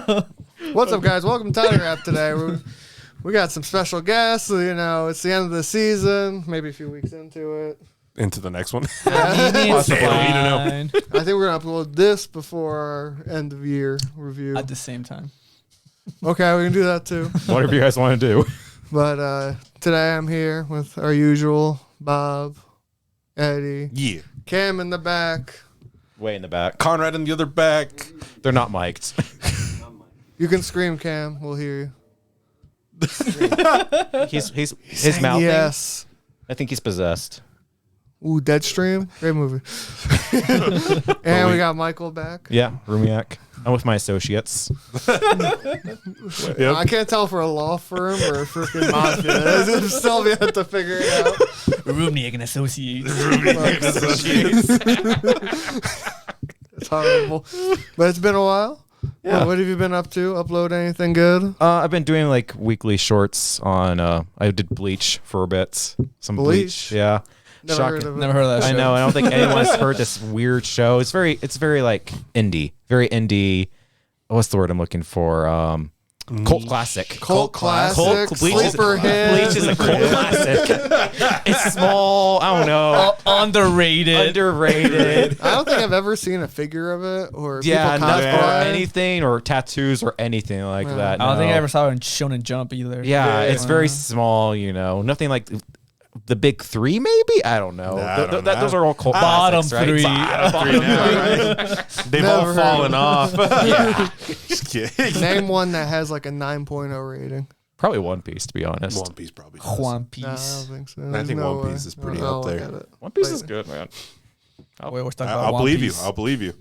What's up, guys? Welcome to Totirap today. We got some special guests. You know, it's the end of the season, maybe a few weeks into it. Into the next one. Possibly. I think we're going to upload this before our end of year review. At the same time. Okay, we can do that too. Whatever you guys want to do. But today I'm here with our usual Bob, Eddie, Yeah. Cam in the back. Way in the back. Conrad in the other back. They're not mic'd. You can scream, Cam. We'll hear you. His mouth. Yes. I think he's possessed. Ooh, Deadstream. Great movie. And we got Michael back. Yeah, Rumiak. I'm with my associates. I can't tell if we're a law firm or a freaking mafia. Still we have to figure it out. Rumniak and Associates. It's horrible. But it's been a while. Yeah. What have you been up to? Upload anything good? I've been doing like weekly shorts on. I did Bleach for a bit. Some Bleach. Yeah. Never heard of it. Never heard of that show. I know. I don't think anyone's heard this weird show. It's very like indie. Very indie. What's the word I'm looking for? Cult classic. Cult classic. Bleach Sleeper hit. Bleach is a cult classic. It's small. I don't know. Underrated. Underrated. I don't think I've ever seen a figure of it or Yeah, people nothing or cosplay. anything or tattoos or anything like that. I don't think I no. ever saw it in Shonen Jump either. Yeah, it's very small, you know. Nothing like the big three, maybe? I don't know. I don't know. Those are all cult Bottom classics, right? three. Bottom three now, right? They've Never all heard fallen of off. Yeah. Just kidding. Name one that has like a 9.0 rating. Probably One Piece, to be honest. One Piece probably does. One No, I Piece. don't think so. I There's think no One way. Piece is pretty I'll up look there. at it. One Piece is Later. good, man. Wait, we're talking about I'll One believe you. Piece. I'll believe you.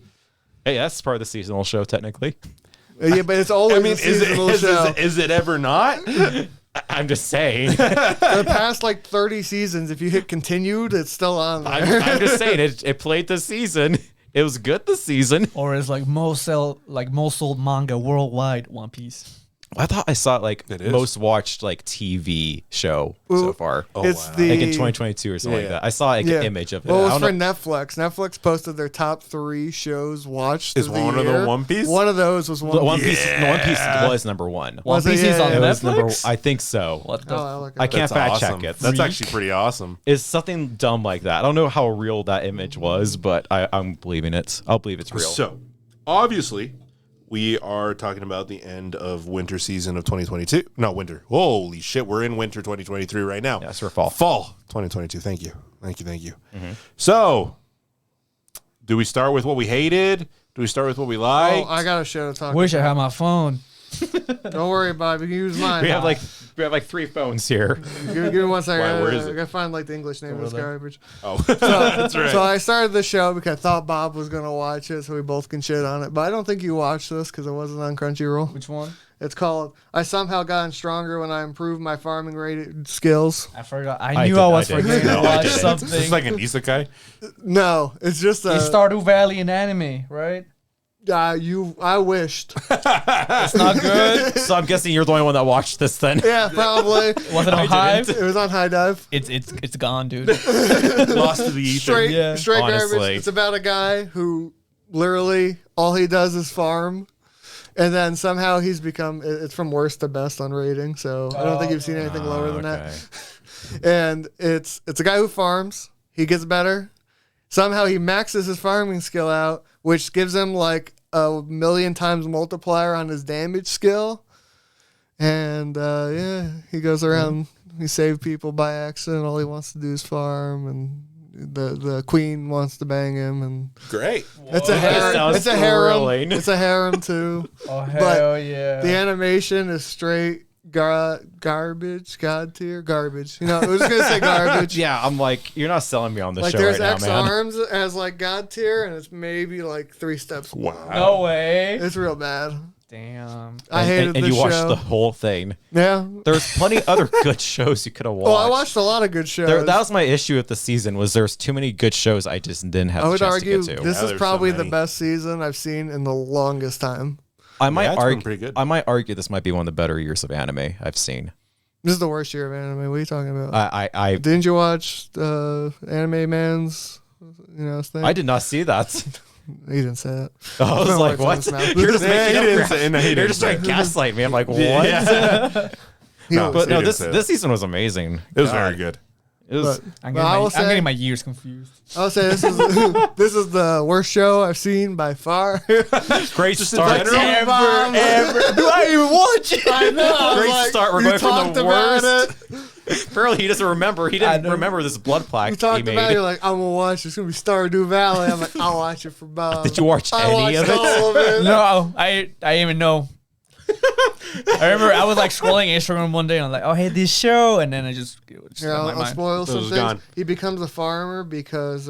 Hey, that's part of the seasonal show, technically. Yeah, but it's always I mean, a seasonal show. is it ever not? I'm just saying. The past like 30 seasons, if you hit continued, it's still on there. I'm just saying. It played this season. It was good this season. Or is like most sold manga worldwide, One Piece. I thought I saw It is. most watched like TV show so far. It's wow. the Like in 2022 or something like that. I saw like an image of it. Well, it I was don't for know- Netflix. Netflix posted their top 3 shows watched. Is of the one of year. them One Piece? One of those was One One Piece. Piece. One Piece was number one. One Was it? Piece is Yeah, on yeah. It was Netflix? I think so. What the? Oh, I look at I it. can't That's fact awesome. check it. That's actually pretty awesome. It's something dumb like that. I don't know how real that image was, but I'm believing it. I'll believe it's real. So, obviously, we are talking about the end of winter season of 2022. No, winter. Holy shit, we're in winter 2023 right now. Yes, we're fall. Fall 2022. Thank you. So, do we start with what we hated? Do we start with what we Oh, liked? I got a show to talk Wish I about. had my phone. Don't worry, Bob. You can use mine. We have like 3 phones here. Give me 1 second. Why, where is it? I gotta find like the English name of this garbage. Oh, that's right. So I started the show because I thought Bob was gonna watch it, so we both can shit on it. But I don't think you watched this because it wasn't on Crunchyroll. Which one? It's called "I Somehow Gotten Stronger When I Improved My Farming Rated Skills." I forgot. I I knew did- I was I did. forgetting No, to I watch didn't. something. It's like an isekai. No, it's just a. It's Stardew Valley in anime, right? I wished. It's not good. So I'm guessing you're the only one that watched this then. Yeah, probably. Was it on Hive? It was on High Dive. It's gone, dude. Lost to the ether. Straight, Yeah. straight Honestly. garbage. It's about a guy who literally all he does is farm, and then somehow he's become. It's from worst to best on rating. So I don't think you've seen anything lower than that. And it's a guy who farms. He gets better. Somehow he maxes his farming skill out, which gives him like a million times multiplier on his damage skill. And yeah, he goes around. He saved people by accident. All he wants to do is farm, and the queen wants to bang him. And Great. it's a That harem. sounds It's a harem. thrilling. It's a harem too. Oh hell yeah! The animation is straight garbage, god tier garbage. You know, I was just gonna say garbage. Yeah, I'm like, you're not selling me on this Like show there's right X now, man. arms as like god tier, and it's maybe like 3 steps. Wow. No way. It's real bad. Damn. I hated and the you show. watched the whole thing. Yeah. There's plenty other good shows you could have watched. Well, I watched a lot of good shows. That was my issue with the season was there's too many good shows I just didn't have I the would chance argue to get to. this Yeah, is there's probably so the many. best season I've seen in the longest time. I might it's been argue pretty good. I might argue this might be one of the better years of anime I've seen. This is the worst year of anime. What are you talking about? I Didn't you watch Anime Man's thing? did not see that. He didn't say it. I was like, what? You're just making up crap. You're just trying to gaslight me. I'm like, what? But no, this season was amazing. It was very good. It was. I'm getting my years confused. I'll say this is this is the worst show I've seen by far. Great start. Ever. Do I even watch it? I know. Great start. We're going from the worst. It. Apparently, he doesn't remember. He didn't remember this blood plaque You talked he about it. made. You're like, I'm gonna watch. It's gonna be Stardew Valley. I'm like, I'll watch it for Bob. Did you watch I any of watched it? all of it. No, I didn't even know. I remember I was like scrolling Instagram one day and I'm like, oh, hey, this show. And then it just Yeah, I'll spoil some was things. gone. He becomes a farmer because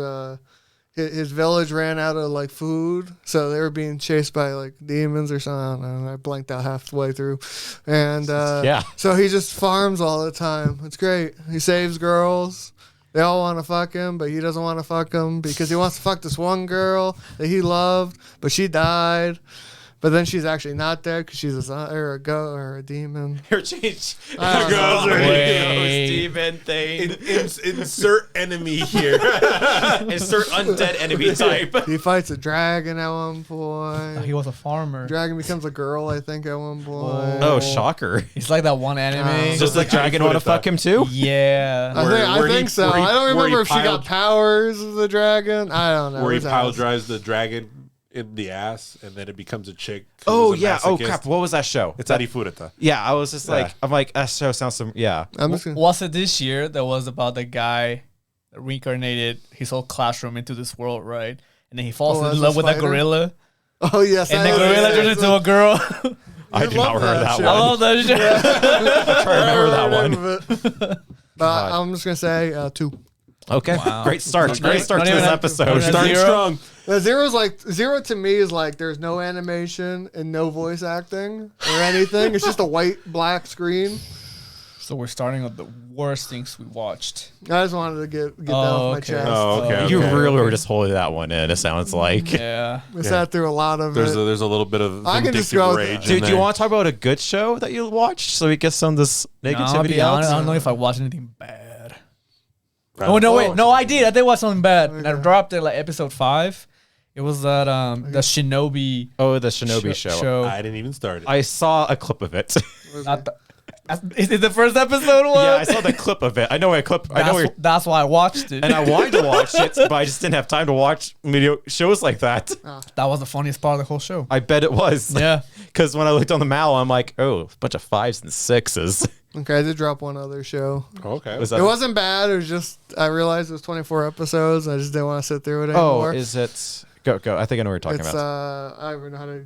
his village ran out of like food, so they were being chased by like demons or something. I don't know. I blanked out halfway through, and so he just farms all the time. It's great. He saves girls. They all want to fuck him, but he doesn't want to fuck them because he wants to fuck this one girl that he loved, but she died. But then she's actually not dead because she's a ghost or a demon. Her change. Wait. Demon thing. Insert enemy here. Insert undead enemy type. He fights a dragon at one point. He was a farmer. Dragon becomes a girl, I think, at one point. Oh, shocker. It's like that one anime. Does the dragon want to fuck him too? Yeah. I think so. I don't remember if she got piled- powers of the dragon. I don't know. Where he It was pile ass. drives the dragon in the ass, and then it becomes a chick. Oh, who's a yeah. Oh, masochist. crap. What was that show? It's Arifureta. Yeah, I was just like, I'm like, that show sounds some, yeah. I'm just gonna, Was it this year that was about the guy that reincarnated his whole classroom into this world, right? And then he falls as in a love with a spider? gorilla. oh yes, And the gorilla turns into a girl. I do not love remember that that show. I one. love that show. I try to remember that one. But I'm just gonna say 2. Okay. Wow. Great start. Great start Not to even this a- episode. not even a Starting zero? strong. Zero to me is like there's no animation and no voice acting or anything. It's just a white black screen. So we're starting with the worst things we watched. I just wanted to get that off my okay. chest. Oh, okay. You okay. really were just holding that one in, it sounds like. Yeah. We sat through a lot of There's it. a little bit of I can just vindictive go- rage. Dude, do you want to talk about a good show that you watched so we get some of this No, I'll negativity be out? honest, I don't know if I watched anything bad. Oh no, wait, no, I did watch something bad. And I dropped it like episode 5. It was that the Shinobi Oh, the Shinobi show. I didn't even start it. I saw a clip of it. Not the, is it the first episode one? Yeah, I saw the clip of it. I know a clip. I know, That's why I watched it. and I wanted to watch it, but I just didn't have time to watch video shows like that. That was the funniest part of the whole show. I bet it was. Yeah. Because when I looked on the mal, I'm like, oh, a bunch of 5s and 6s. Okay, I did drop one other show. Okay. Was It that? wasn't bad. It was just I realized it was 24 episodes. I just didn't want to sit through it Oh, anymore. is it? Go. I think I know what you're talking It's about. I don't even know how to.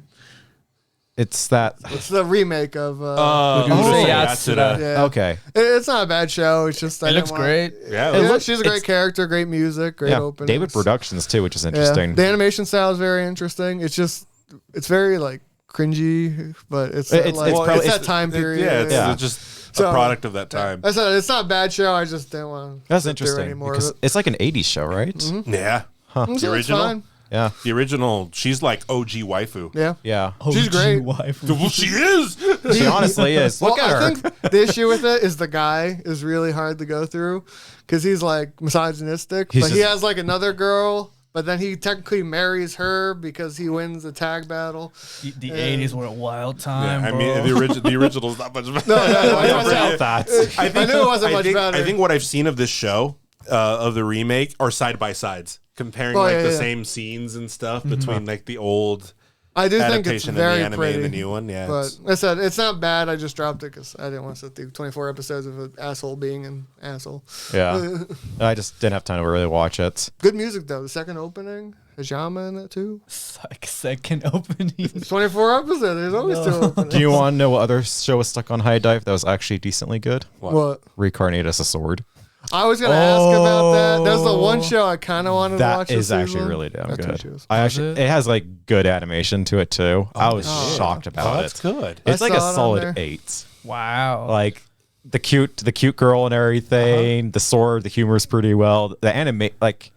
It's that. It's the remake of. Yatsuda. Yeah. Okay. It's not a bad show. It's just It looks great. Yeah. Yeah, looks- she's a great it's- character, great music, great Yeah. opening. David Productions too, which is Yeah. interesting. The animation style is very interesting. It's just it's very like cringy, but it's It's- like, it's probably- it's that it's- time period. Yeah, it's Yeah. just So- a product of that time. I said it's not a bad show. I just didn't want. That's sit through interesting anymore because of it. it's like an 80s show, right? Yeah. So The it's original? fine. Yeah. The original, she's like OG waifu. Yeah. Yeah. She's great. Well, she is. She honestly is. Look Well, at her. I think the issue with it is the guy is really hard to go through because he's like misogynistic, He's but he just- has like another girl, but then he technically marries her because he wins the tag battle. The 80s were a wild time. I bro. mean, the original's not much better. No, I I forgot that. I knew it wasn't much better. I think what I've seen of this show, of the remake, are side by sides, comparing Oh, like yeah, the yeah. same scenes and stuff between like the old I do think it's adaptation very of the anime pretty. and the new one. Yeah, But I said it's not bad. I just dropped it because I didn't want to sit through 24 episodes of an asshole being an asshole. Yeah. I just didn't have time to really watch it. Good music though. The second opening, has Yama in it too. It's like second opening. It's 24 episodes. There's always two openings. Do you want to know what other show was stuck on high dive that was actually decently good? What? Reincarnated as a sword. I was gonna ask about that. That's the one show I kind of wanted to watch. That is this actually season. really damn That's what she good. was. I actually, it has like good animation to it too. I was shocked oh, about that's it. good. It's I like a saw it on solid there. 8. Wow. Like the cute girl and everything. The sword, the humor is pretty well. The anime, like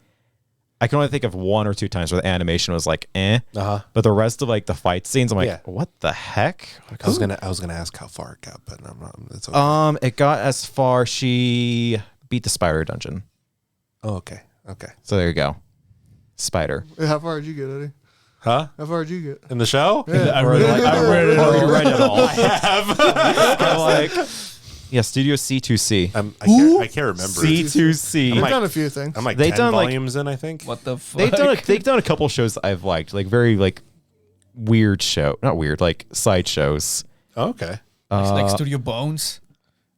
I can only think of 1 or 2 times where the animation was like, but the rest of like the fight scenes, I'm like, Yeah. what the heck? I was gonna ask how far it got, but I'm not. It's okay. It got as far she beat the spider dungeon. Oh, okay. So there you go. Spider. How far did you get, Eddie? Huh? How far did you get? In the show? I read it Or you all. read it all. I have. I'm like, yeah, Studio C2C. I can't remember. C2C. They've done a few things. I'm like They've 10 done, like- volumes in, I think. What the fuck? They've done a couple shows that I've liked, like very like weird show, not weird, like side shows. Oh, okay. like Studio Bones.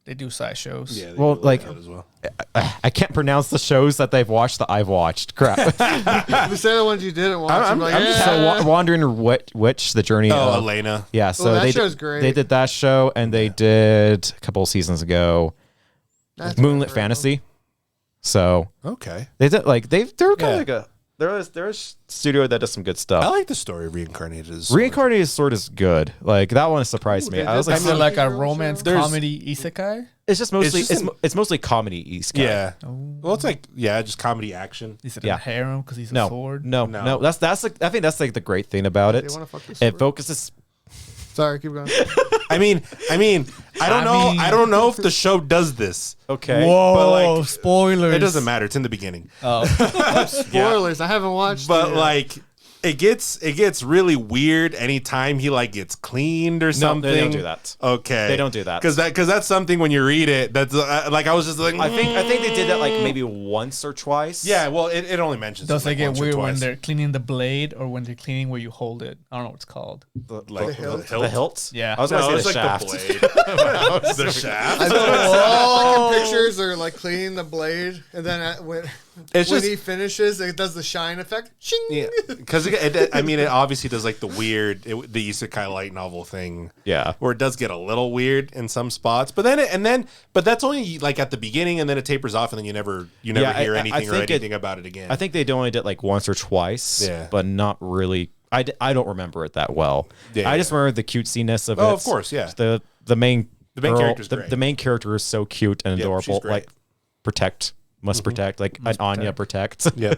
They do side shows. Yeah. they Well, do like- that as well. I can't pronounce the shows that they've watched that I've watched. Crap. You say the ones you didn't watch. I'm like, yeah. So Wandering Witch, the journey. Oh, of, Elena. Yeah, so that they show's did, great. they did that show, and they did a couple of seasons ago That's Moonlit what I Fantasy. So Okay. they did like they're kind Yeah. of like a they're a studio that does some good stuff. I like the story of Reincarnated. Reincarnated Sword is good. Like that one surprised me. they I was did like, Is it like a Girl romance show? comedy isekai? it's just mostly It's just it's mostly comedy East. Yeah. Well, it's like, just comedy action. Is it Yeah. a harem because he's a No, sword? no, No. no. That's like I think that's like the great thing about They it. wanna fuck this It sword. focuses. Sorry, keep going. I mean, I don't know. mean- I don't know if the show does this. Okay. Whoa! But, like, spoilers. It doesn't matter. It's in the beginning. Oh, Spoilers. I haven't watched But it yet. like it gets really weird anytime he like gets cleaned or something. they don't do that. Okay. They don't do that. Because that's something when you read it that's like I was just like I think they did that like maybe once or twice. yeah, well it only mentions does it, it like, get once or weird when twice. they're cleaning the blade or when they're cleaning where you hold it? I don't know what it's called. like The hilt? The hilts. Yeah. I was No, gonna it's say like the shaft. the blade. The shaft. I know second pictures are like cleaning the blade, and then when It's when just he finishes, it does the shine effect. Shing! yeah, because I mean, it obviously does like the weird, the isekai light novel thing. Yeah. where it does get a little weird in some spots, but but that's only like at the beginning, and then it tapers off, and then you never Yeah, hear I anything or think anything about it again. I think they only did like once or twice. Yeah. But not really. I don't remember it that well. Yeah, I just remember the cutesiness of it. Oh, of course, yeah. The main main character's the, great. the main character is so cute and Yeah, she's adorable. great. Like must protect, like an Anya protects. yeah,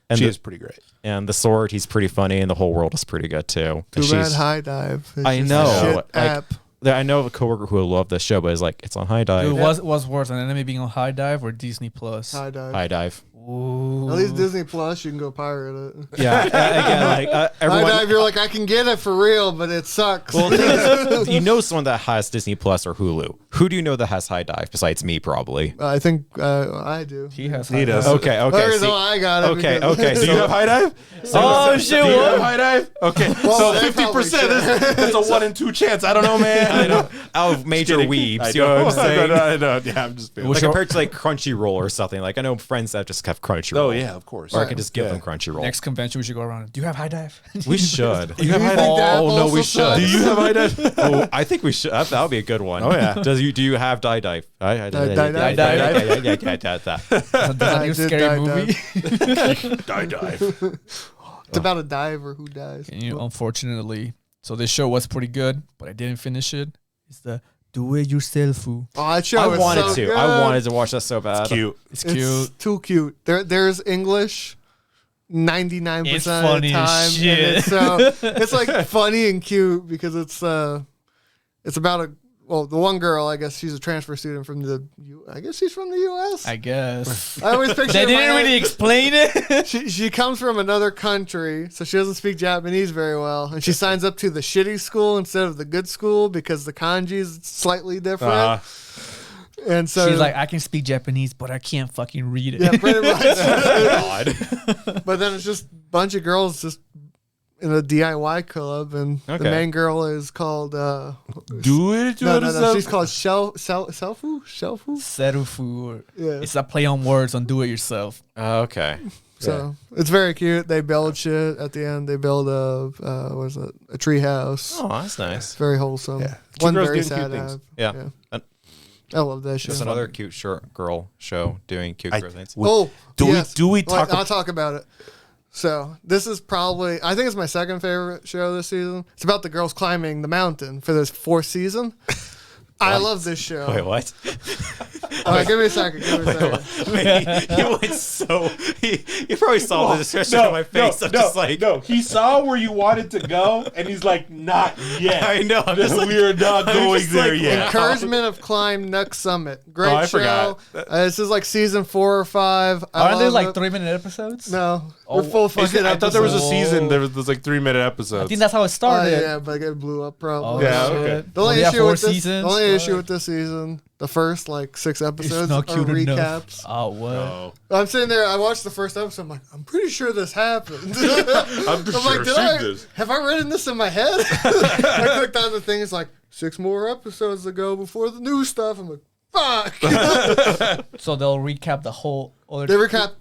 and she the, is pretty great. and the sword, he's pretty funny, and the whole world is pretty good too. And Too bad she's- High Dive. It's I just know. a shit Like, app. I know a coworker who will love this show, but it's like it's on High Dive. Dude, what's worse, an anime being on High Dive or Disney Plus? High Dive. High Dive. Ooh. At least Disney Plus, you can go pirate it. Yeah. Again, like High everyone. Dive, you're like, I can get it for real, but it sucks. Well, the thing is, you know someone that has Disney Plus or Hulu. Who do you know that has High Dive besides me? Probably. I think I do. He has. He does. Okay. The Okay. reason see- why I got it. Okay. because- Okay. Do you have high dive? Oh shit! Do you have What? high dive? Okay, Well, so they 50%. probably That's a 1 in 2 chance. I don't know, man. I know. Out of major Kidding. weebs. I You know what I'm saying? I know. Yeah, I'm just. Like compared to like Crunchyroll or something. Like I know friends that just have Crunchyroll. Oh yeah, of course. Or I can just give Yeah. them Crunchyroll. Next convention, we should go around. Do you have High Dive? We should. You have high dive? Oh no, we Also should. sucks. Do you have high dive? Oh, I think we should. That would be a good one. Oh, yeah. Do you have Die Dive? Dive. That's a new I did scary Die movie. Die dive. It's about a diver who dies. And unfortunately, so this show was pretty good, but I didn't finish it. It's the do it yourself. Oh, that show I is wanted so to. Good. I wanted to watch that so bad. Cute. It's It's cute. too cute. There's English 99% It's of the funny as time. shit. And it's like funny and cute because it's about the one girl, I guess she's a transfer student from I guess she's from the US. I guess. I always picture They in my didn't head- really explain it. She comes from another country, so she doesn't speak Japanese very well, and she signs up to the shitty school instead of the good school because the kanji is slightly different. And so She's like, I can speak Japanese, but I can't fucking read it. yeah, pretty much. God. But then it's just a bunch of girls just in a DIY club, and the Okay. main girl is called Do it. no, she's called Shelfu. Serufu. Yeah. It's a play on words on do it yourself. Okay. So it's very cute. They build shit at the end. They build a tree house. Oh, that's nice. It's very wholesome. Yeah. One Two girls very doing cute sad things. app. Yeah. And I love that show. just another cute short girl show doing cute girl things. Do we talk? I'll talk about it. So this is probably, I think it's my second favorite show this season. It's about the girls climbing the mountain for this 4th season. I love this show. Wait, what? All right, give me a second. He went so. He probably saw the expression on my face. I'm just like, no. He saw where you wanted to go, and he's like, not yet. I know. I'm just like, we are not going there like, yet. Encouragement of Climb Next Summit. Great I show. forgot. This is like season 4 or 5. Aren't they love like it. 3-minute episodes? No, we're full fucking. I thought there was a episodes. season. There was like 3-minute episodes. I think that's how it Oh, started. yeah, but it blew up probably. Oh, Yeah, shit. okay. The only Yeah, issue 4 with this, seasons. the only issue with this season, the first like 6 It's episodes not are cute enough. recaps. Oh, what? Oh. I'm sitting there. I watched the first episode. I'm like, I'm pretty sure this happened. I'm I'm like, have I written this in my head? I clicked on the thing. It's like 6 more episodes to go before the new stuff. I'm like, fuck. So they'll recap the whole. They recap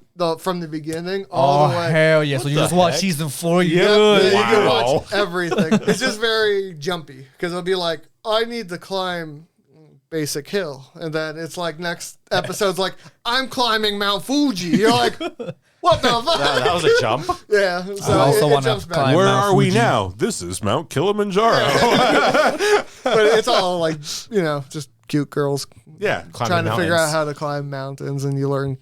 from the beginning all the way. Hell yeah! So you just watch heck? season 4. Yeah, Good. you can Wow. watch everything. It's just very jumpy because it'll be like, I need to climb basic hill, and then it's like next episode's like, I'm climbing Mount Fuji. You're like, what the fuck? that was a jump. Yeah. So I also it wanna jumps back. climb Where Mount are we Fuji. now? This is Mount Kilimanjaro. But it's all like, just cute girls Yeah. trying to figure out how to climb mountains, and you learn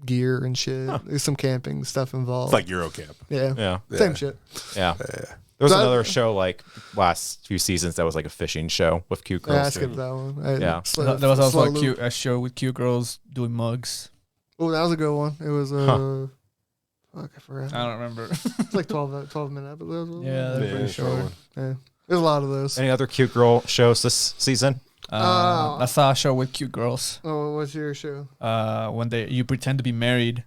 gear and shit. There's some camping stuff involved. It's like Eurocamp. yeah. Yeah. Same shit. Yeah. There was So- another show like last few seasons that was like a fishing show with cute Yeah, I girls. skipped that one. Yeah. There was also a show with cute girls doing mugs. Oh, that was a good one. It was fuck, I forgot. I don't remember. It's like 12-minute episodes. wasn't Yeah, it? they're pretty short. Yeah. There's a lot of those. Any other cute girl shows this season? I saw a show with cute girls. Oh, what's your show? When you pretend to be married.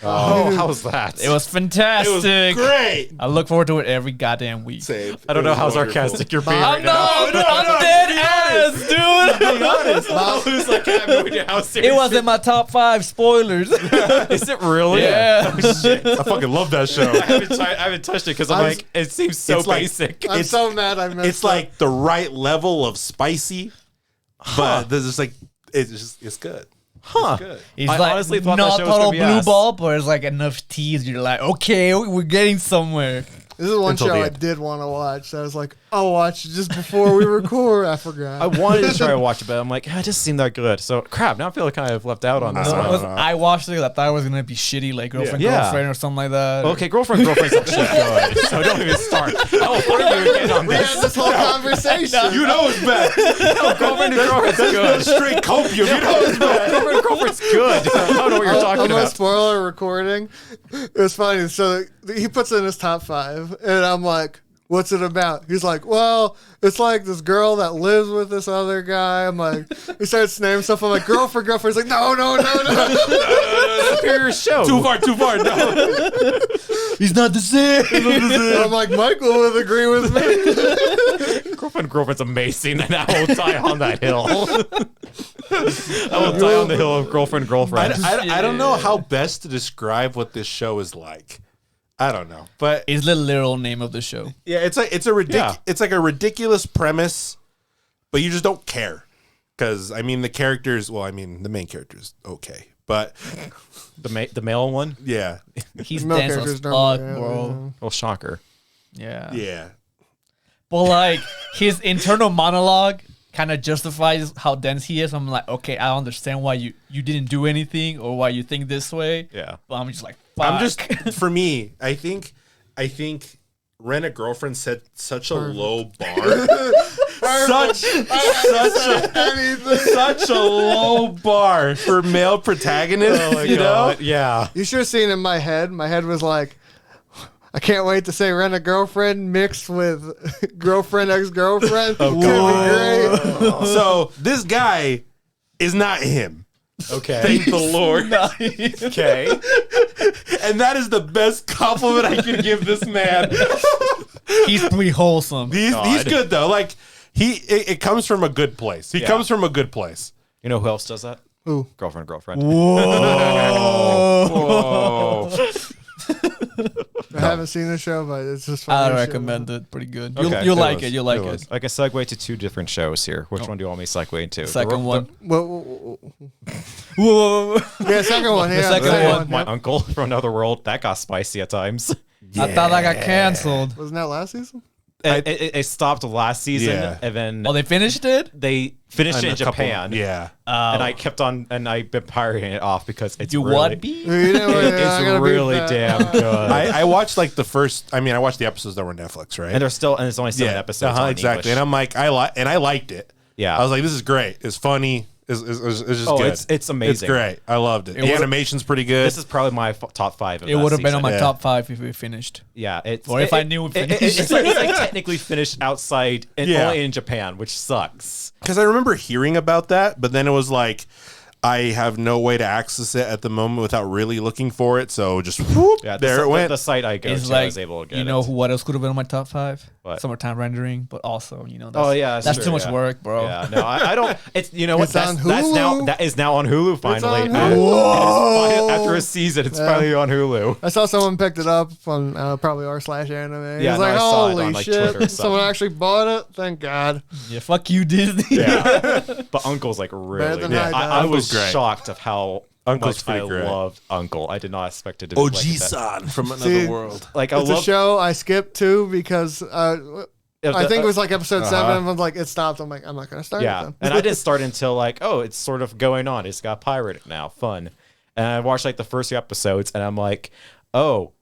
Oh, how's that? It was fantastic. Great. I look forward to it every goddamn week. Same. I don't know how wonderful. sarcastic you're being Bob- right now. I'm dead ass, dude. Be honest. Who's like, I have no idea how serious It was in my top 5 spoilers. Is it really? Yeah. Oh, shit. I fucking love that show. I haven't touched it because I'm I'm- like, it seems so It's like- basic. I'm so mad I missed It's like the right level of spicy, but there's just like it's good. huh. It's good. It's I like honestly thought that not show was total gonna be blue ass. ball, but it's like enough teas. You're like, okay, we're getting somewhere. This is one Until show the I end. did want to watch. I was like, I'll watch it just before we record. I forgot. I wanted to try to watch it, but I'm like, it just seemed that good. So crap, now I feel kind of left out on this one. I watched it. I thought it was gonna be shitty, like girlfriend, Yeah. girlfriend, or something like that. Okay, girlfriend's actually good. So don't even start. I will find you again on we had this. this whole conversation. You know it's bad. Girlfriend's good. Straight copium. You know it's bad. Girlfriend's good. I don't know what you're I'm talking gonna about. spoil our recording. It was funny. So he puts in his top 5, and I'm like, what's it about? He's like, well, it's like this girl that lives with this other guy. I'm like, he starts naming stuff. I'm like, girlfriend. He's like, no. Superior show. Too far. No. He's not the same. I'm like, Michael would agree with me. Girlfriend's amazing, and I will die on that hill. I will die on the hill of girlfriend. I don't know how best to describe what this show is like. I don't know, but It's the literal name of the show. yeah, it's like it's like a ridiculous premise, but you just don't care because the characters. Well, the main character's okay, but The male one. yeah, He's Milk dense characters as don't- fuck, yeah, bro. Well, shocker. Yeah. yeah. But like his internal monologue kind of justifies how dense he is. I'm like, okay, I understand why you didn't do anything or why you think this way. Yeah. But I'm just like, fuck. I'm just for me. I think Rent a Girlfriend set such a low bar. such a low bar for male protagonists. you know. Yeah. You should have seen in my head. My head was like, I can't wait to say Rent a Girlfriend mixed with Girlfriend Ex-Girlfriend. Could be great. So this guy is not him. Okay. Thank the Lord. Okay. And that is the best compliment I can give this man. He's pretty wholesome. He's good though. Like it comes from a good place. He Yeah. comes from a good place. You know who else does that? Who? Girlfriend. Whoa. I haven't seen the show, but it's just I funny. recommend it. Pretty good. Okay, You'll it like was. it. You'll like was. it. Like a segue to 2 different shows here. Which one do you want me to segue into? Second one. Whoa. Whoa. Yeah, second one. Yeah, second second one. one. My Yep. uncle from another world. That got spicy at times. I thought I got canceled. Wasn't that last season? It stopped last season, Yeah. and then Oh, they finished it? they finished it in a couple- Japan. Yeah. And I kept on, and I've been pirating it off because it's You really, what, B? it's really damn good. I watched like the first. I mean, I watched the episodes that were Netflix, right? and there's only 7 episodes. On exactly. English. And I'm like, I liked it. Yeah. I was like, this is great. It's funny. It's just Oh, good. it's amazing. It's great. I loved it. The would've- animation's pretty good. This is probably my top 5 of It that would have been on season. my top 5 if we finished. Yeah, it's Or if I knew we finished. it's like technically finished outside and Yeah. only in Japan, which sucks. Because I remember hearing about that, but then it was like, I have no way to access it at the moment without really looking for it. So just whoop, Yeah, there it went. The site I go It's to, I like, was able to get you know it. what else could have been on my top 5? What? Summertime rendering, but also, that's, Oh, yeah, that's sure, too much yeah. work, bro. Yeah, no, I don't. It's what It's on that's now Hulu. that is now on Hulu finally. on And Hulu. it is after a season, it's finally on Hulu. I saw someone picked it up on probably r/anime. Yeah, It's no, like, I saw it holy on, like, shit. Twitter or Someone something. actually bought it. Thank God. Yeah, fuck you, Disney. Yeah, but Uncle's like Better really. than Yeah, I I was Uncle's great. shocked of how Uncle's much pretty I great. loved Uncle. I did not expect it to be like that. Oji-san from another See, world. Like I It's a love. show I skipped to because I think it was like episode 7. And I was like, it stopped. I'm like, I'm not going to start it Yeah, then. and I didn't start until like, oh, it's sort of going on. It's got pirated now, fun. And I watched like the first 2 episodes, and I'm like, oh,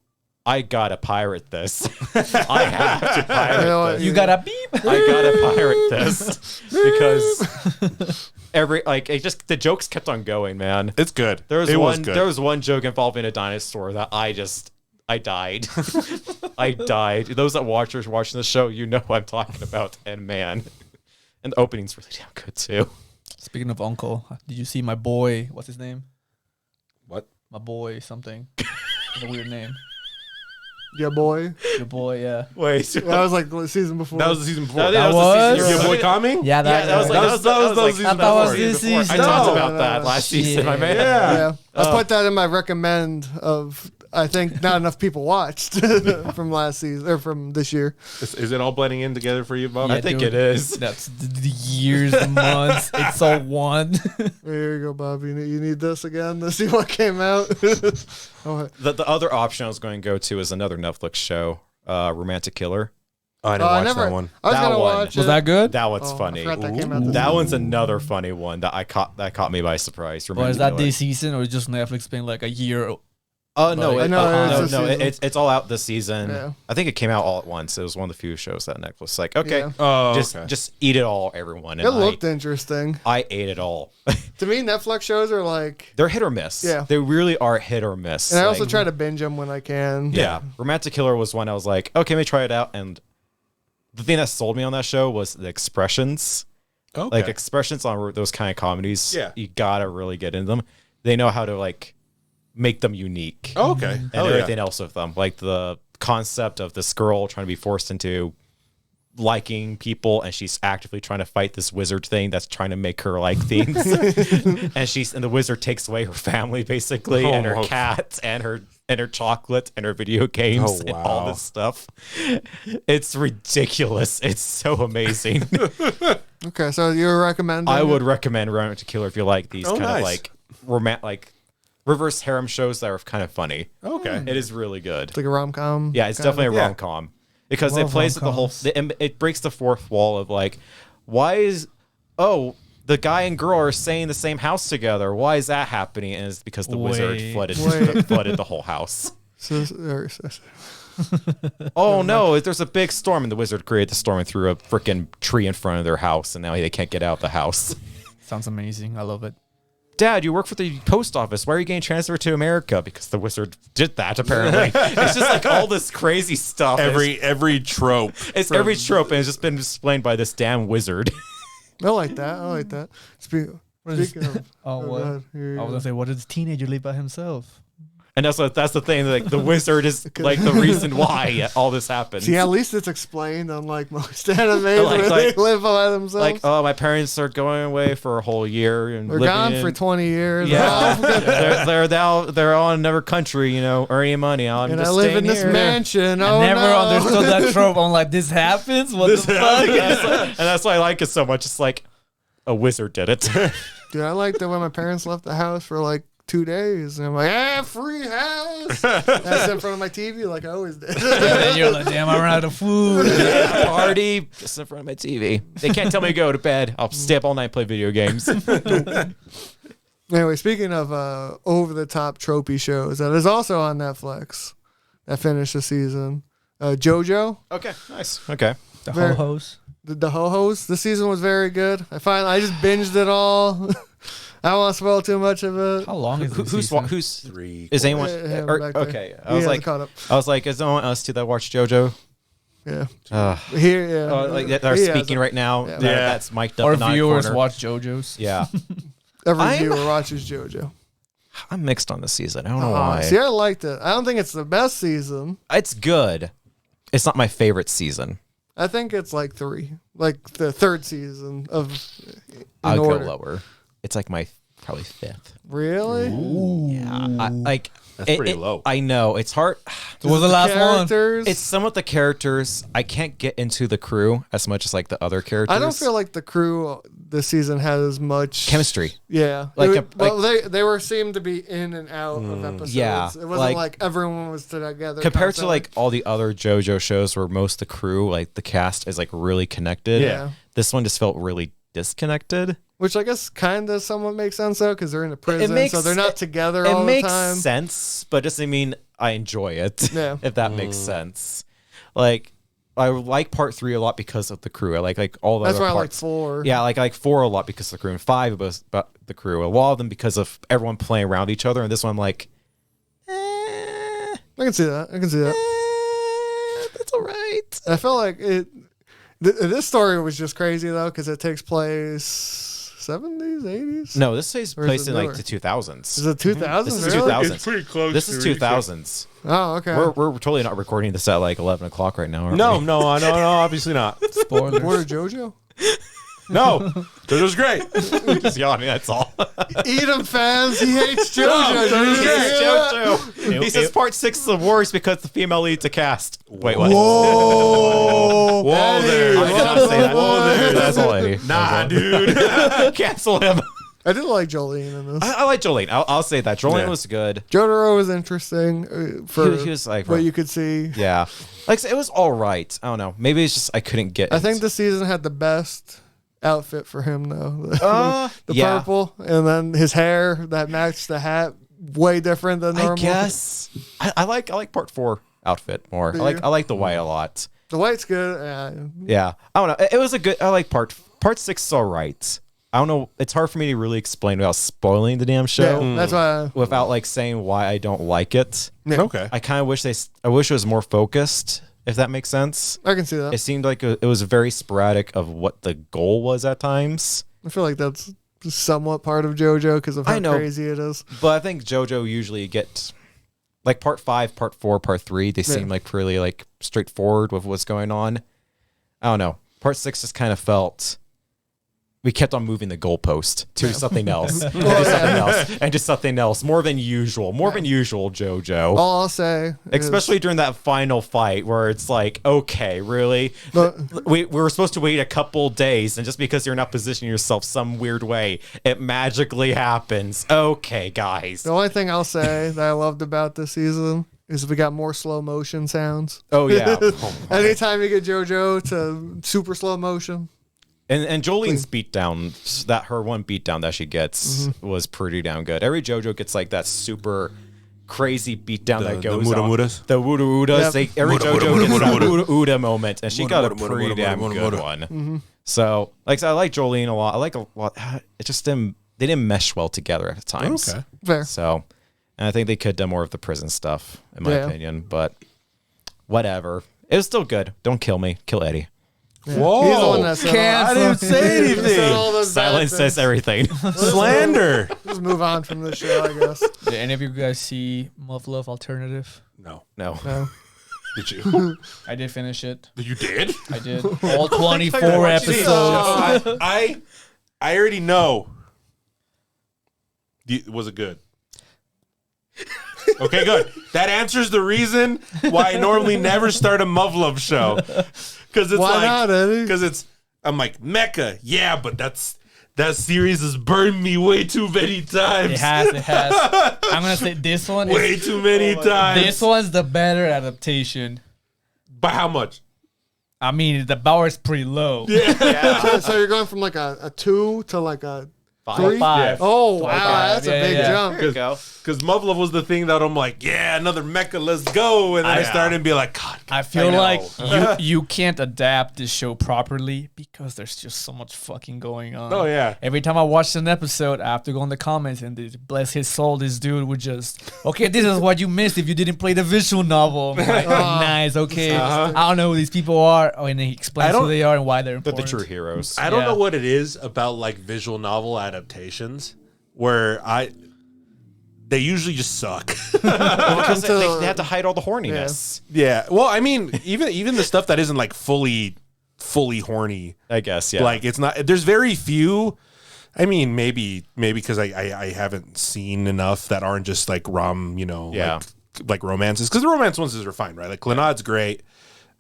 I gotta pirate this. I have to pirate You know what? this. You got a beep. I gotta pirate this because the jokes kept on going, man. It's good. There was it was one good. there was one joke involving a dinosaur that I died. I died. Those that watching the show, you know what I'm talking about. And man, and the opening's really damn good too. Speaking of Uncle, did you see my boy? What's his name? What? My boy something. It's a weird name. Yeah, boy. Your boy, yeah. Wait, That was like the season before. That was the season before. No, That the was- season Your boy before. coming? Yeah, Yeah, that was like that was the season that was before. this season. I talked No, about no, that no. last season, my man. Yeah. Yeah. I put that in my recommend of, I think not enough people watched from last season or from this year. Is it all blending in together for you, Bob? Yeah, I think dude. it is. That's the years, the months. It's all one. Here you go, Bob. You need this again to see what came out. Oh, The other option I was going to go to is another Netflix show, Romantic Killer. Oh, I didn't watch that one. I was That gonna one. watch Was it. that good? That one's Oh, I funny. forgot that came out this That week. one's another funny one that caught me by surprise. Or is Romantic that Killer. this season, or is just Netflix being like a year? Oh no, But- No, it's this season. it's all out this season. Yeah. I think it came out all at once. It was one of the few shows that Netflix was like, okay, Yeah. Oh, just eat it all, everyone. It And looked interesting. I ate it all. To me, Netflix shows are like, They're hit or miss. Yeah. They really are hit or miss. and I also Like, try to binge them when I can. yeah, Romantic Killer was one I was like, okay, let me try it out. And the thing that sold me on that show was the expressions. okay. Like expressions on those kind of comedies. Yeah. You gotta really get into them. They know how to like make them unique. Oh, okay. And Hell yeah. everything else with them. Like the concept of this girl trying to be forced into liking people, and she's actively trying to fight this wizard thing that's trying to make her like things. and the wizard takes away her family basically, and her Oh. cat and her chocolate and her video games Oh, and all wow. this stuff. It's ridiculous. It's so amazing. Okay, so you're recommending? I it? would recommend Romantic Killer if you like these Oh, kind nice. of like reverse harem shows that are kind of funny. Okay. It is really good. It's like a rom com. Yeah, it's definitely a Yeah. rom com because it Love plays with the whole. rom-coms. It breaks the fourth wall of like, why is the guy and girl are staying in the same house together? Why is that happening? And it's because the wizard Wait. flooded the whole house. So, Oh no! There's a big storm, and the wizard created the storm and threw a freaking tree in front of their house, and now they can't get out of the house. Sounds amazing. I love it. Dad, you work for the post office. Why are you getting transferred to America? Because the wizard did that, apparently. It's just like all this crazy stuff. Every trope. It's every trope, and it's just been explained by this damn wizard. I like that. I like that. Speaking of, Oh, go what? ahead. Here you I was go. gonna say, what does a teenager live by himself? And that's the thing. Like the wizard is like the reason why all this happens. See, at least it's explained, unlike most animes Like- where like- they live by themselves. Like, oh, my parents are going away for a whole year and We're living gone in, for 20 years. Yeah, they're all in another country, earning money. I'm And I just live staying in this here. mansion. Oh, I never no. understood that trope. I'm like, this happens? What the fuck? And that's why I like it so much. It's like a wizard did it. Dude, I like that when my parents left the house for like 2 days. And I'm like, free house. That's in front of my TV like I always did. And then you're like, damn, I ran out of food. Party just in front of my TV. They can't tell me to go to bed. I'll stay up all night and play video games. Anyway, speaking of over-the-top tropey shows, that is also on Netflix that finished the season. JoJo. Okay, nice. Okay. The Very- ho-hos. The Ho-Hos. The season was very good. I just binged it all. I don't want to spoil too much of it. How long is this Who's season? who's 3. is anyone Him or- back there. okay? I He was hasn't like, caught up. is no one else to that watch JoJo? Yeah. Here, yeah. Like that are He speaking hasn't. right now. Yeah. That's mic'd up. Our in the viewers corner. watch JoJo's. Yeah, Every I'm- viewer watches JoJo. I'm mixed on this season. I don't know why. See, I liked it. I don't think it's the best season. It's good. It's not my favorite season. I think it's like 3, like the 3rd season of. I'll order. go lower. It's like my probably 5th. Really? Yeah, That's pretty low. I know it's hard. What was the last one? Characters. It's some of the characters. I can't get into the crew as much as like the other characters. I don't feel like the crew this season had as much chemistry. Yeah, Like they seemed to be in and out of episodes. Yeah, it wasn't like- like everyone was together. Compared to constantly. like all the other JoJo shows where most of the crew, like the cast, is like really connected. Yeah. This one just felt really disconnected. Which I guess kind of somewhat makes sense though, because they're in a prison, makes- so they're not together It all the makes time. sense, but it doesn't mean I enjoy it. Yeah. If that makes sense. Like I like part 3 a lot because of the crew. I like all the That's other why I like parts. 4. Yeah, I like 4 a lot because of the crew, and 5 was about the crew. A lot of them because of everyone playing around each other, and this one I'm like, I can see that. that's all right. I felt like it. This story was just crazy though, because it takes place 70s, 80s. No, this takes Or is place it in like newer? the 2000s. Is it 2000s? This is really? 2000. It's pretty close. This is 2000s. Oh, okay. We're totally not recording this at like 11 o'clock right now. Aren't No, we? no, obviously not. Spoilers. Order JoJo. No, it was great. Just yelling. That's all. Eat him, fans. He hates JoJo. No, Did you it's hear that? JoJo. He says part 6 is the worst because the female lead's a cast. Wait, what? Whoa. Whoa there. I did not say that. Whoa there. That's all, Eddie. Nah, dude. Cancel him. I did like Jolene in this. I like Jolene. I'll say that. Jolene Yeah. was good. Jotaro was interesting for He was like, what you could see. yeah. Like, it was all right. I don't know. Maybe it's just I couldn't get I think into- the season had the best outfit for him though. The yeah. purple, and then his hair that matched the hat, way different than normal. I guess I like part 4 outfit more. Do I like the white a lot. The white's good. Yeah, I don't know. It was a good. I like part 6 is all right. I don't know. It's hard for me to really explain without spoiling the damn show. Yeah, that's why. Without like saying why I don't like it. Yeah, Okay. I kind of wish I wish it was more focused. If that makes sense. I can see that. It seemed like it was very sporadic of what the goal was at times. I feel like that's somewhat part of JoJo because of how I know. crazy it is. But I think JoJo usually get like part 5, part 4, part 3. They seem like really like straightforward with what's going on. I don't know. Part 6 just kind of felt we kept on moving the goalpost to something else, and to something else, and to something else. More than usual, JoJo. All I'll say, Especially during that final fight where it's like, okay, really? We were supposed to wait a couple days, and just because you're not positioning yourself some weird way, it magically happens. Okay, guys. the only thing I'll say that I loved about this season is we got more slow motion sounds. Oh, yeah. Anytime you get JoJo to super slow motion. And Jolene's beatdown, that her one beatdown that she gets was pretty damn good. Every JoJo gets like that super crazy beatdown that goes the on. muda-mudas? The wuda-wudas. Yep. Every Muda, JoJo muda, gets muda, that muda. wuda-wuda moment, and she Muda, got a muda, muda, pretty muda, damn muda, good muda. one. So, like, I like Jolene a lot. I like a lot. It just didn't. They didn't mesh well together at times. Okay. Fair. So, and I think they could have done more of the prison stuff, in my opinion. But whatever. It was still good. Don't kill me. Kill Eddie. Whoa. He's the one that said I didn't say he said anything. all those bad Silence things. says everything. Slander. Just move on from this show, I guess. Did any of you guys see Love Love Alternative? No. No. No. Did you? I did finish it. You did? I did. All 24 See, episodes. I already know. Was it good? Okay, good. That answers the reason why I normally never start a Muv-Love show. Because it's Why like, not, Eddie? because I'm like, Mecca, yeah, but that's That series has burned me way too many times. It has. I'm gonna say this one. Way too many times. This one's the better adaptation. By how much? I mean, the bar is pretty low. So you're going from like a 2 to like a 3? 5. Oh, wow. That's a big jump. There you go. Because Muv-Luv was the thing that I'm like, yeah, another mecha, let's go. And then I started and be like, God. I feel like you can't adapt this show properly because there's just so much fucking going on. Oh, yeah. Every time I watched an episode, I have to go in the comments and bless his soul, this dude would just, okay, this is what you missed if you didn't play the visual novel. I'm like, nice, okay. I don't know who these people are. Oh, and then he explains who they are and why they're They're important. the true heroes. I don't know what it is about like visual novel adaptations where they usually just suck. Because they have to hide all the horniness. Yeah. Well, I mean, even the stuff that isn't like fully horny, I guess, yeah. like it's not. There's very few. I mean, maybe because I haven't seen enough that aren't just like like romances. Because the romance ones are fine, right? Like Clannad's great